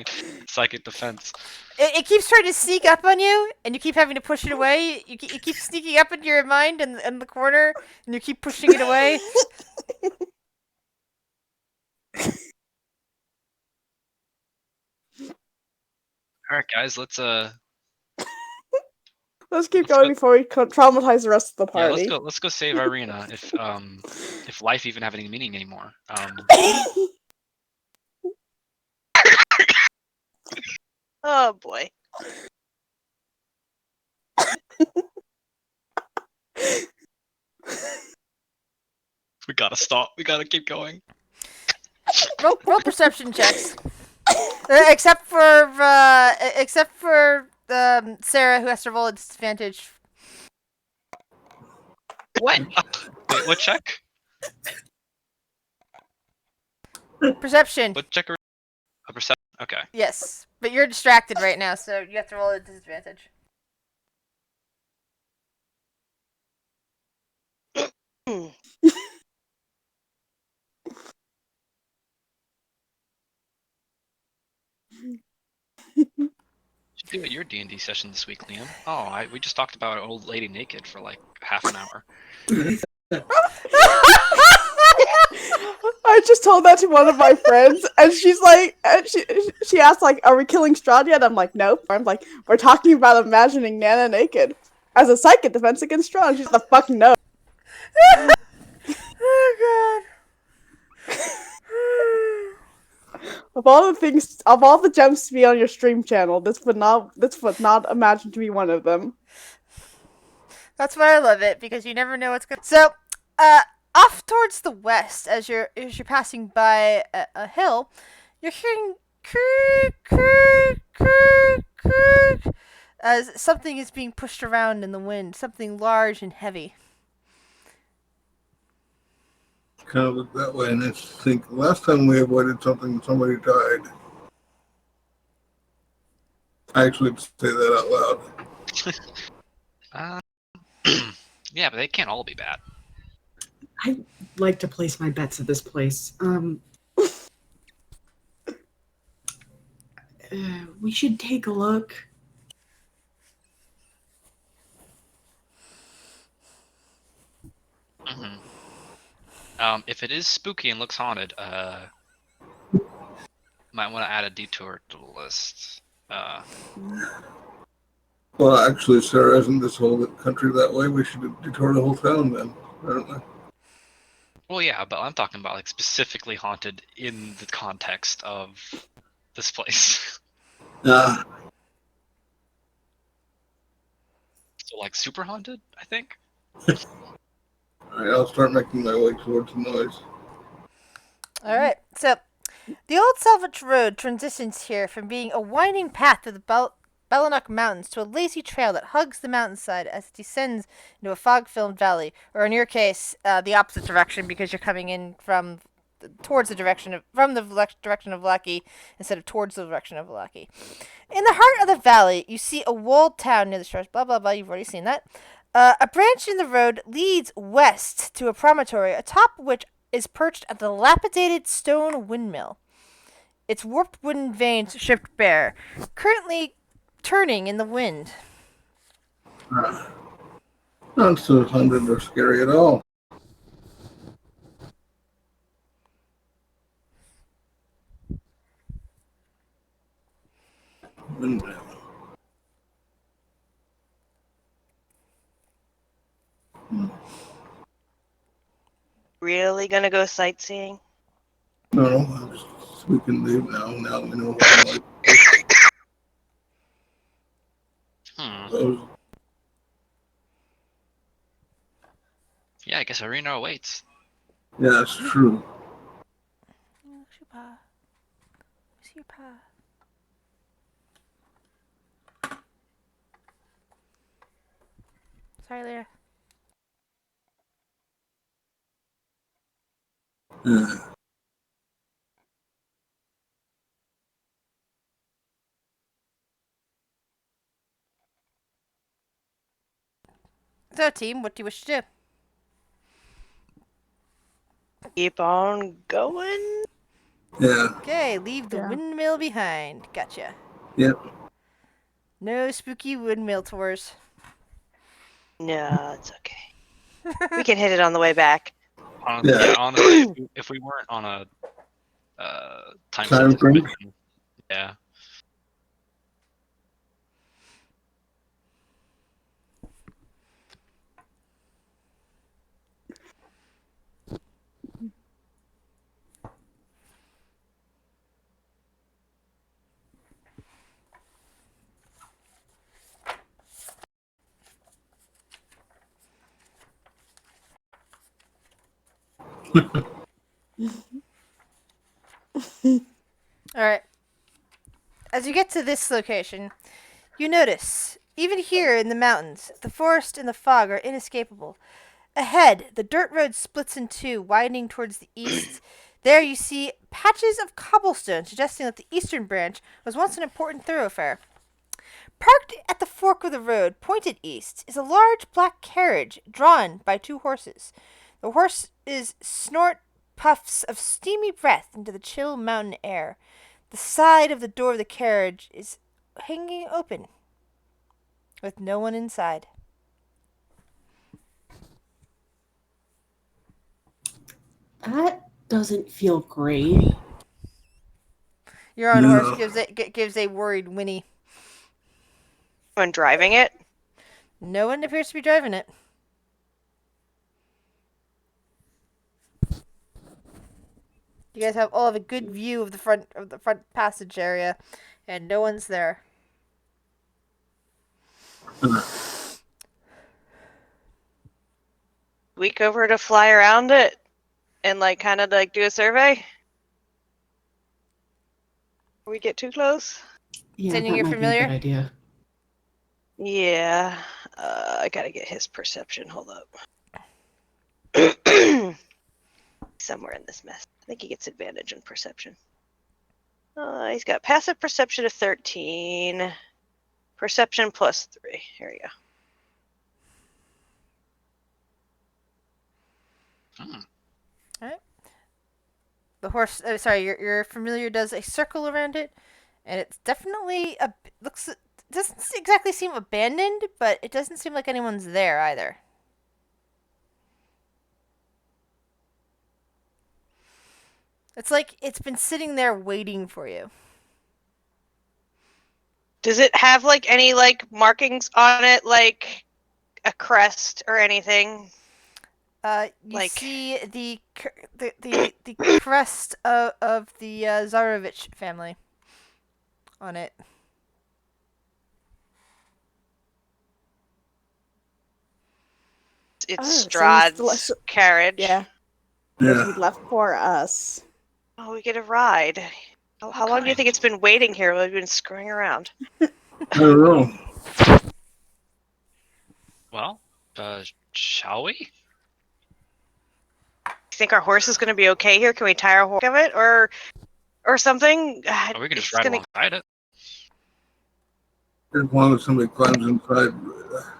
psychic defense. It keeps trying to sneak up on you, and you keep having to push it away. It keeps sneaking up into your mind in the corner, and you keep pushing it away. All right, guys, let's keep going before we traumatize the rest of the party. Yeah, let's go save Irina. If life even have any meaning anymore. Oh boy. We gotta stop. We gotta keep going. Roll perception checks. Except for Sarah, who has to roll a disadvantage. What? Wait, what check? Perception. What check? A perception. Okay. Yes, but you're distracted right now, so you have to roll a disadvantage. Should do at your D&D session this week, Liam. Oh, we just talked about an old lady naked for like half an hour. I just told that to one of my friends, and she's like, she asked like, "Are we killing Strahd yet?" I'm like, "Nope." I'm like, "We're talking about imagining Nana naked as a psychic defense against Strahd." She's the fuck no. Oh god. Of all the gems to be on your stream channel, this would not imagine to be one of them. That's why I love it, because you never know what's good. So, off towards the west, as you're passing by a hill, you're hearing creak, creak, creak, creak, as something is being pushed around in the wind, something large and heavy. Kind of look that way, and I think last time we avoided something, somebody died. I actually say that out loud. Yeah, but they can't all be bad. I'd like to place my bets at this place. We should take a look. If it is spooky and looks haunted, might want to add a detour to the list. Well, actually, Sarah, isn't this whole country that way? We should detour the whole town then, don't we? Well, yeah, but I'm talking about like specifically haunted in the context of this place. Yeah. So like super haunted, I think. All right, I'll start making my way towards the noise. All right. So, the old Salvage Road transitions here from being a winding path through the Bellanok Mountains to a lazy trail that hugs the mountainside as it descends into a fog-filled valley, or in your case, the opposite direction because you're coming in from towards the direction of direction of Lucky instead of towards the direction of Lucky. In the heart of the valley, you see a walled town near the shores. Blah blah blah. You've already seen that. A branch in the road leads west to a promontory, atop which is perched a dilapidated stone windmill. Its warped wooden vanes stripped bare, currently turning in the wind. Not so haunted or scary at all. Really gonna go sightseeing? No, we can leave now. Now we know what Yeah, I guess Arena awaits. Yeah, that's true. Where's your pa? Where's your pa? Sorry, Lyra. Yeah. So, team, what do you wish to do? Keep on going? Yeah. Okay, leave the windmill behind. Gotcha. Yep. No spooky windmill tours. No, it's okay. We can hit it on the way back. Yeah. Honestly, if we weren't on a time frame. Yeah. Alright. As you get to this location, you notice, even here in the mountains, the forest and the fog are inescapable. Ahead, the dirt road splits in two, widening towards the east. There you see patches of cobblestone, suggesting that the eastern branch was once an important thoroughfare. Parked at the fork of the road, pointed east, is a large black carriage drawn by two horses. The horses snort puffs of steamy breath into the chill mountain air. The side of the door of the carriage is hanging open, with no one inside. That doesn't feel great. Your own horse gives a worried whinny. Anyone driving it? No one appears to be driving it. You guys all have a good view of the front passage area, and no one's there. Week over to fly around it and kind of do a survey? Before we get too close? Yeah, Sending that your might familiar? be a good idea. Yeah. I gotta get his perception. Hold up. Somewhere in this mess. I think he gets advantage on perception. He's got passive perception of 13. Perception +3. Here we go. All right. The horse. Your familiar does a circle around it, and it's definitely looks. It doesn't exactly seem abandoned, but it doesn't seem like anyone's there either. It's like it's been sitting there waiting for you. Does it have like any like markings on it, like a crest or anything? You see the crest of the Zarovich family on it. It's Strahd's carriage. Yeah. He left for us. Oh, we get a ride. How long do you think it's been waiting here while we've been screwing around? I don't know. Well, shall we? You think our horse is going to be okay here? Can we tie our horse of it or something? Or we can just ride alongside it. As long as somebody climbs inside,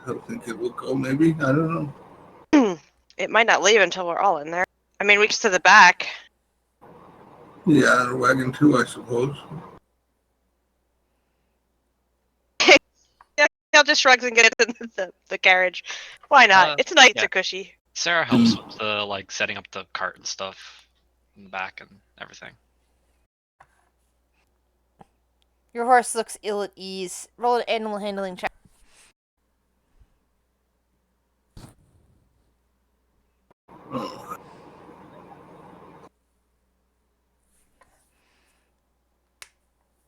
I think it will go. Maybe, I don't know. It might not leave until we're all in there. I mean, we just to the back. Yeah, and a wagon too, I suppose. He'll just shrugs and get in the carriage. Why not? It's nice or cushy. Sarah helps with the like setting up the cart and stuff in the back and everything. Your horse looks ill at ease. Roll an animal handling check.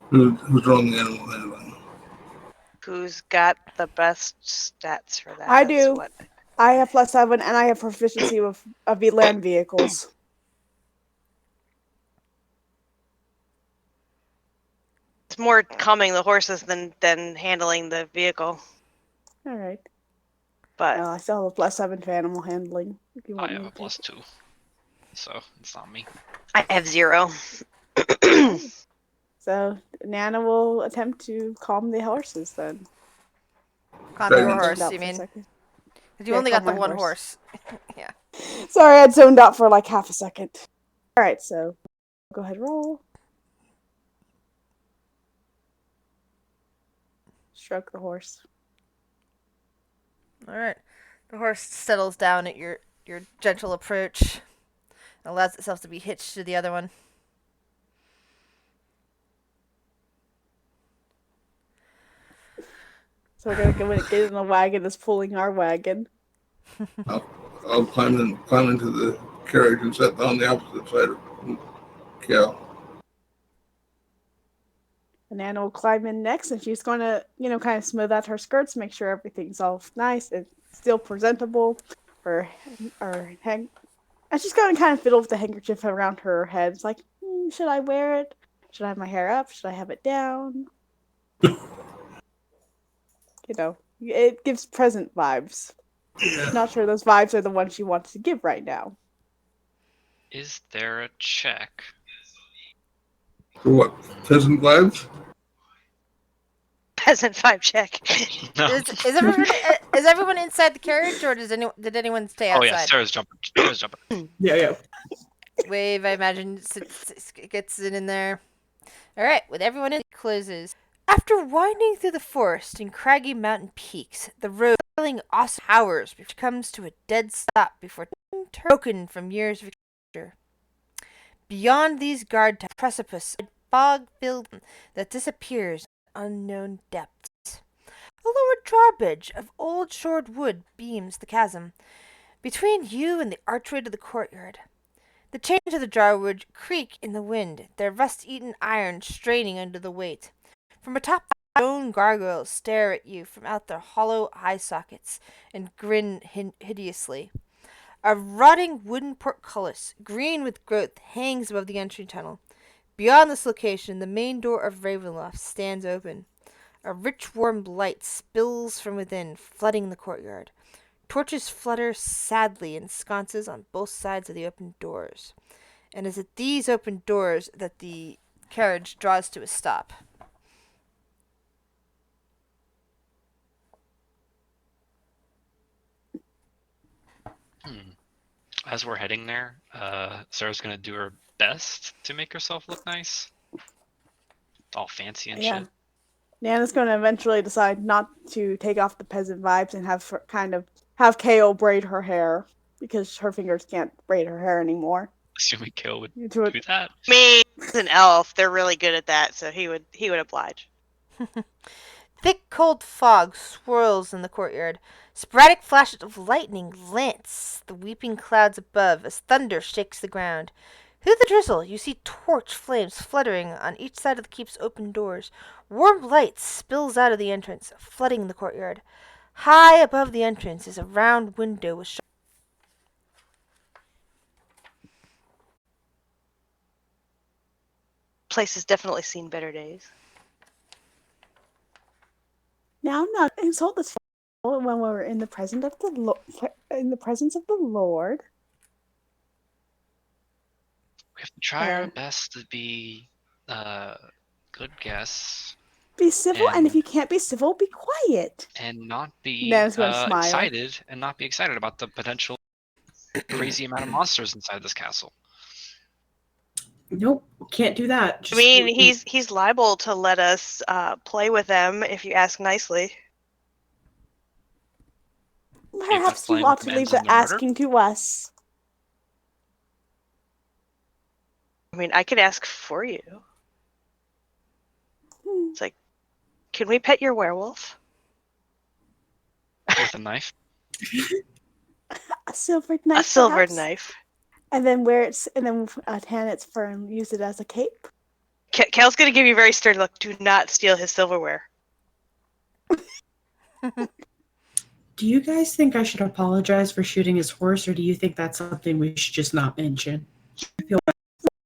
Who's rolling the animal handling? Who's got the best stats for that? I do. I have +7, and I have proficiency of land vehicles. It's more calming the horses than handling the vehicle. All right. But I still have a +7 for animal handling. If you want I have me a to. +2, so it's not me. I have 0. So Nana will attempt to calm the horses then. Calm your horse, you mean? Because you only got the one horse. Yeah. Sorry, I'd zoned out for like half a second. All right, so go ahead, roll. Stroke the horse. All right. The horse settles down at your gentle approach and allows itself to be hitched to the other one. So we're gonna get in the wagon that's pulling our wagon. I'll climb into the carriage and sit on the opposite side of Cal. And Nana will climb in next, and she's going to, kind of smooth out her skirts, make sure everything's all nice and still presentable. And she's going to kind of fiddle with the handkerchief around her head. It's like, should I wear it? Should I have my hair up? Should I have it down? It gives present vibes. Yeah. Not sure those vibes are the ones she wants to give right now. Is there a check? For what? Peasant vibes? Peasant vibe check. No. Is everyone inside the carriage, or did anyone stay outside? Oh yeah, Sarah's jumping. Yeah. Wave, I imagine, gets in there. All right, with everyone in, it closes. After winding through the forest and craggy mountain peaks, the road traveling awesome hours before it comes to a dead stop before broken from years of adventure. Beyond these guard towers, precipice, a fog-filled that disappears in unknown depths. A lower drawbridge of old shored wood beams the chasm between you and the archway to the courtyard. The chains of the drawbridge creak in the wind, their rust-eaten iron straining under the weight. From atop, stone gargoyles stare at you from out their hollow eye sockets and grin hideously. A rotting wooden portcullis, green with growth, hangs above the entry tunnel. Beyond this location, the main door of Ravenloft stands open. A rich warm light spills from within, flooding the courtyard. Torches flutter sadly in sconces on both sides of the open doors. And it is at these open doors that the carriage draws to a stop. As we're heading there, Sarah's gonna do her best to make herself look nice. All fancy and shit. Nana's going to eventually decide not to take off the peasant vibes and have KO braid her hair because her fingers can't braid her hair anymore. Assuming Kale would Do do that. Me, as an elf, they're really good at that, so he would oblige. Thick, cold fog swirls in the courtyard. Sporadic flashes of lightning lance the weeping clouds above as thunder shakes the ground. Through the drizzle, you see torch flames fluttering on each side of the keep's open doors. Warm light spills out of the entrance, flooding the courtyard. High above the entrance is a round window with Place has definitely seen better days. Now, nothing told us when we were in the presence of the Lord. We have to try our best to be good guests. Be civil, and if you can't be civil, be quiet. And not be excited, and not be excited about the potential crazy amount of monsters inside this castle. Nope, can't do that. I mean, he's liable to let us play with them if you ask nicely. Perhaps you ought to leave the asking to us. I mean, I could ask for you. It's like, can we pet your werewolf? With a knife? A silvered knife. A silvered knife. And then tan its fur and use it as a cape. Kel's gonna give you a very stern look. Do not steal his silverware. Do you guys think I should apologize for shooting his horse, or do you think that's something we should just not mention? I feel like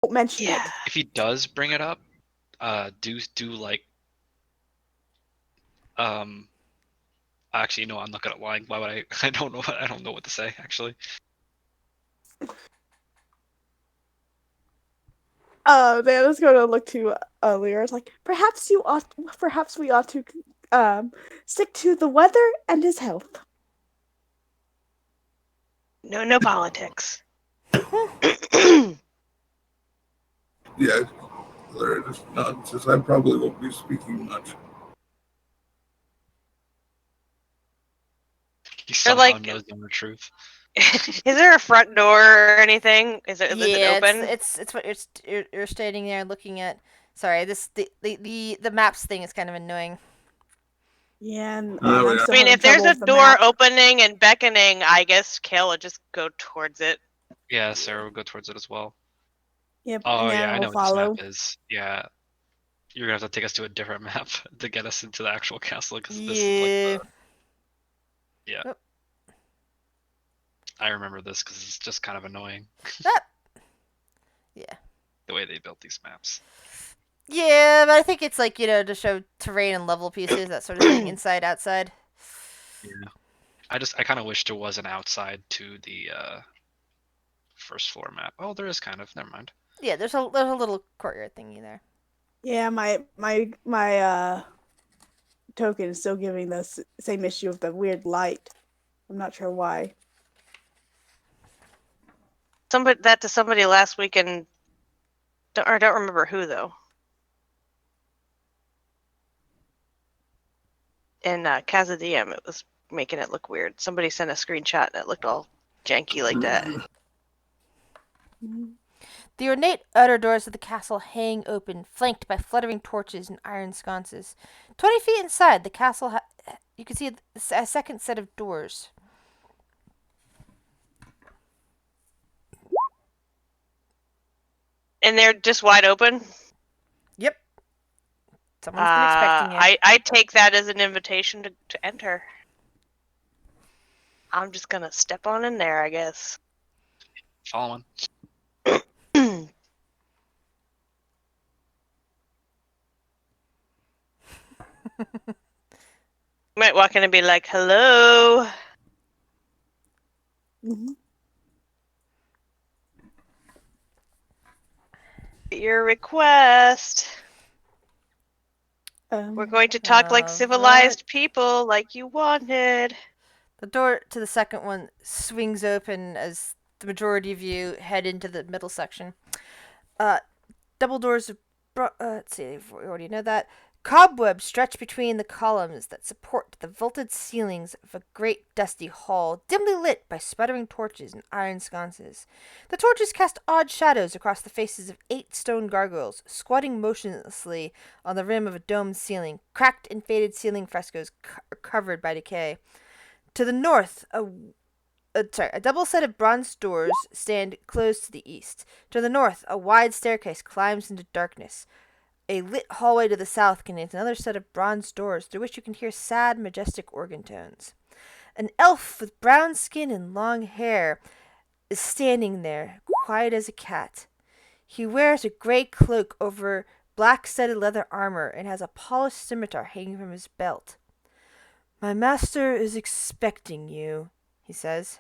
don't mention it. If he does bring it up, do like actually no, I'm not good at lying. Why would I don't know what to say actually. Nana's going to look to Lyra. It's like, perhaps we ought to stick to the weather and his health. No politics. Yeah, Lyra just nods. Says, I probably won't be speaking much. He somehow knows the truth. Is there a front door or anything? Is it open? It's what you're stating there, looking at. Sorry, the maps thing is kind of annoying. Yeah, I mean, if there's a door opening and beckoning, I guess Kale would just go towards it. Yeah, Sarah would go towards it as well. Yep. Oh yeah, I know what this map is. Yeah, you're gonna have to take us to a different map to get us into the actual castle because this is like yeah. Oh. I remember this because it's just kind of annoying. Yeah. The way they built these maps. Yeah, but I think it's like, to show terrain and level pieces, that sort of thing, inside, outside. Yeah. I kind of wish there was an outside to the first floor map. Oh, there is kind of. Never mind. Yeah, there's a little courtyard thingy there. Yeah, my token is still giving the same issue of the weird light. I'm not sure why. To somebody last week, and I don't remember who though. In Kazadiem, it was making it look weird. Somebody sent a screenshot and it looked all janky like that. The ornate outer doors of the castle hang open, flanked by fluttering torches and iron sconces. 20 feet inside the castle, you can see a second set of doors. And they're just wide open? Yep. Someone's been expecting you. I take that as an invitation to enter. I'm just gonna step on in there, I guess. Following. Might walk in and be like, hello. Mm-hmm. Your request. We're going to talk like civilized people, like you wanted. The door to the second one swings open as the majority of you head into the middle section. Double doors of... let's see, we already know that. Cobwebs stretch between the columns that support the vaulted ceilings of a great dusty hall, dimly lit by sputtering torches and iron sconces. The torches cast odd shadows across the faces of 8 stone gargoyles, squatting motionlessly on the rim of a domed ceiling. Cracked and faded ceiling frescoes covered by decay. To the north, a double set of bronze doors stand closed to the east. To the north, a wide staircase climbs into darkness. A lit hallway to the south contains another set of bronze doors through which you can hear sad, majestic organ tones. An elf with brown skin and long hair is standing there, quiet as a cat. He wears a gray cloak over black studded leather armor and has a polished scimitar hanging from his belt. "My master is expecting you," he says.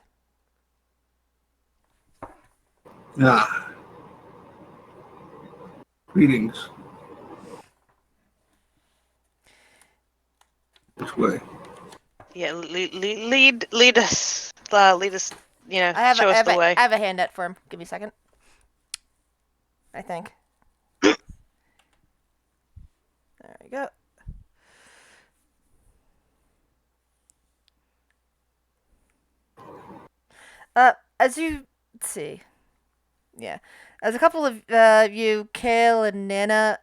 Greetings. This way. Yeah, lead us. Lead us. You know, show us the way. I have a hand out for him. Give me a second. I think. There we go. As you see, yeah, as a couple of you, Kale and Nana,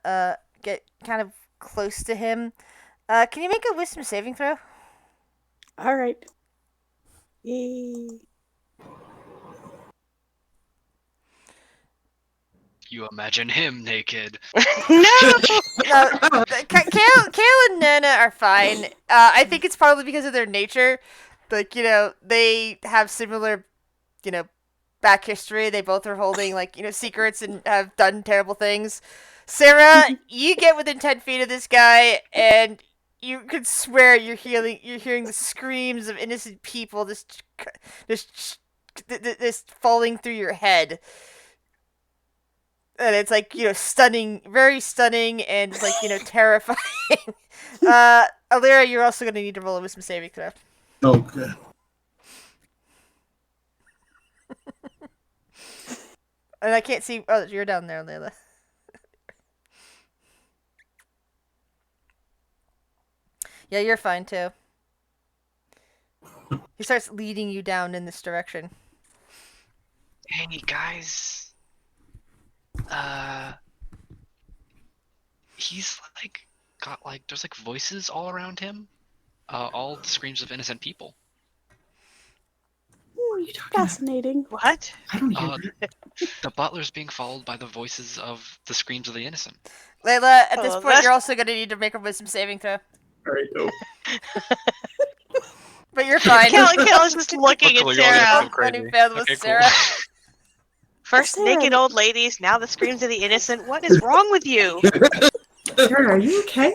get kind of close to him, can you make a wisdom saving throw? All right. Yay. You imagine him naked. No. Kale and Nana are fine. I think it's probably because of their nature. Like, they have similar, back history. They both are holding, secrets and have done terrible things. Sarah, you get within 10 feet of this guy, and you could swear you're hearing the screams of innocent people just falling through your head. And it's stunning, very stunning, and terrifying. Ollaras, you're also going to need to roll a wisdom saving throw. Okay. And I can't see. Oh, you're down there, Layla. Yeah, you're fine too. He starts leading you down in this direction. Hey guys. He's got there's voices all around him. All screams of innocent people. Fascinating. What? I don't hear that. The butler's being followed by the voices of the screams of the innocent. Layla, at this point, you're also going to need to make a wisdom saving throw. Alright, no. But you're fine. Kale is just looking at Sarah. Funny failed with Okay, Sarah. cool. First naked old ladies, now the screams of the innocent. What is wrong with you? Sarah, are you okay?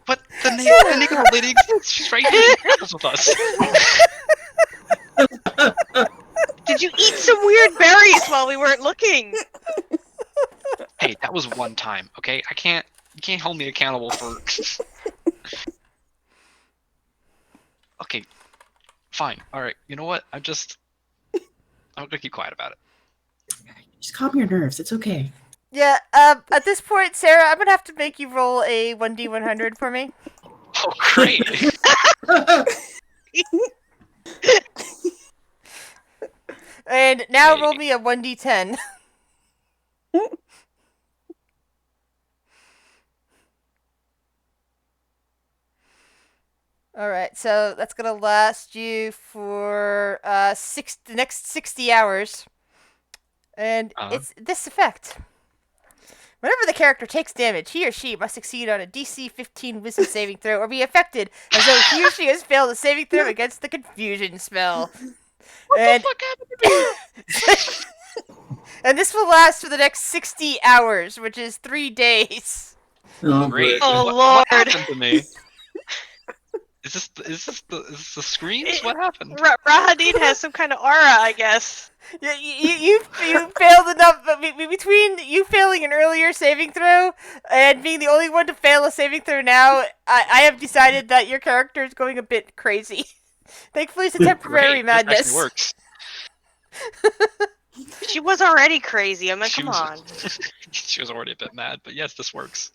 But the naked old lady exists. She's right here. She travels with us. Did you eat some weird berries while we weren't looking? Hey, that was one time, okay? You can't hold me accountable for... Okay, fine. Alright, you know what? I'm gonna keep quiet about it. Just calm your nerves. It's okay. Yeah, at this point, Sarah, I'm going to have to make you roll a 1d100 for me. Oh, great! And now Hey. roll me a 1d10. Alright, so that's going to last you for the next 60 hours. And it's this effect. Whenever the character takes damage, he or she must succeed on a DC 15 wisdom saving throw or be affected as though he or she has failed a saving throw against the confusion spell. What the fuck happened to me? And this will last for the next 60 hours, which is 3 days. Oh, Great. Oh, What Lord. happened to me? Is this the screams? What happened? Rahadin has some kind of aura, I guess. You failed enough, but between you failing an earlier saving throw and being the only one to fail a saving throw now, I have decided that your character is going a bit crazy. Thankfully, it's a temporary Great, madness. this actually works. She was already crazy. I mean, She come was, on. she was already a bit mad, but yes, this works.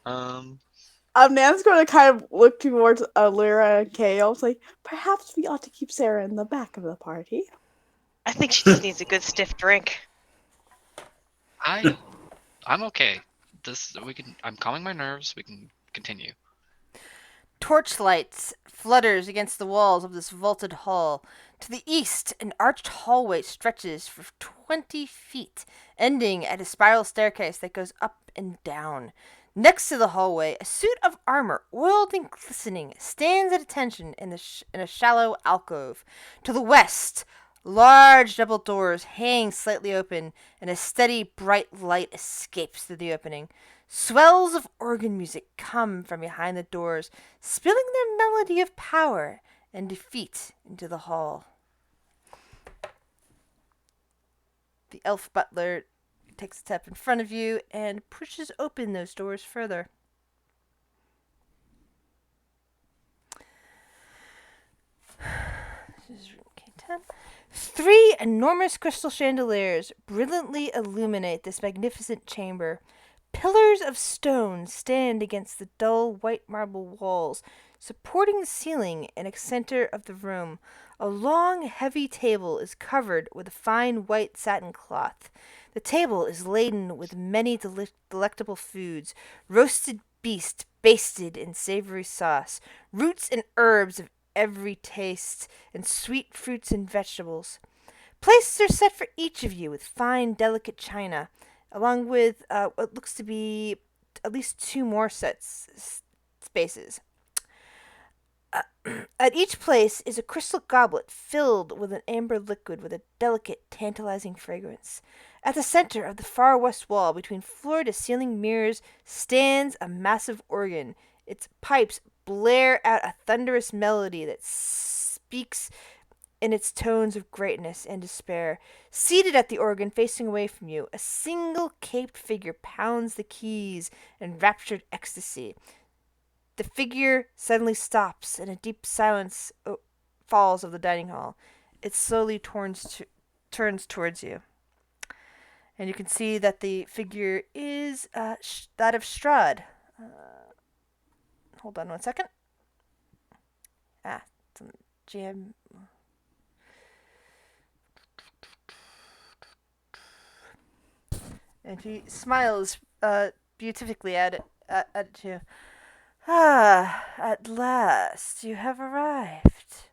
Nan's going to kind of look towards Lyra and Kale. It's like, perhaps we ought to keep Sarah in the back of the party. I think she just needs a good stiff drink. I'm okay. I'm calming my nerves. We can continue. Torchlights flutters against the walls of this vaulted hall. To the east, an arched hallway stretches for 20 feet, ending at a spiral staircase that goes up and down. Next to the hallway, a suit of armor, oiled and glistening, stands at attention in a shallow alcove. To the west, large double doors hang slightly open, and a steady, bright light escapes through the opening. Swells of organ music come from behind the doors, spilling their melody of power and defeat into the hall. The elf butler takes a step in front of you and pushes open those doors further. This is room K10. 3 enormous crystal chandeliers brilliantly illuminate this magnificent chamber. Pillars of stone stand against the dull white marble walls, supporting the ceiling in the center of the room. A long, heavy table is covered with a fine white satin cloth. The table is laden with many delectable foods: roasted beast basted in savory sauce, roots and herbs of every taste, and sweet fruits and vegetables. Places are set for each of you with fine, delicate china, along with what looks to be at least 2 more spaces. At each place is a crystal goblet filled with an amber liquid with a delicate, tantalizing fragrance. At the center of the far west wall, between floor-to-ceiling mirrors, stands a massive organ. Its pipes blare out a thunderous melody that speaks in its tones of greatness and despair. Seated at the organ, facing away from you, a single caped figure pounds the keys in raptured ecstasy. The figure suddenly stops, and a deep silence falls over the dining hall. It slowly turns towards you. And you can see that the figure is that of Strahd. Hold on one second. Some GM. And he smiles beatifically at you. Ah, at last you have arrived.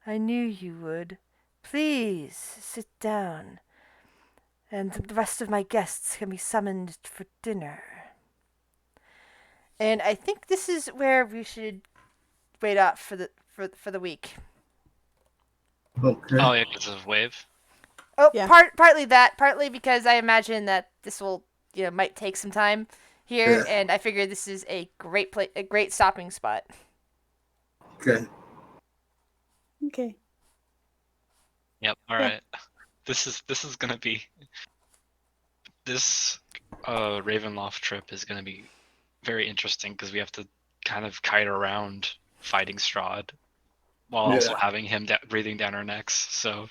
I knew you would. Please sit down, and the rest of my guests can be summoned for dinner. And I think this is where we should wait up for the week. Okay. Oh yeah, because of wave. Oh, Yeah. partly that, partly because I imagine that this will, might take some time here, Yeah. and I figure this is a great stopping spot. Okay. Okay. Yep. All right. This is gonna be this Ravenloft trip is gonna be very interesting because we have to kind of kite around fighting Strahd while also having him breathing down our necks. So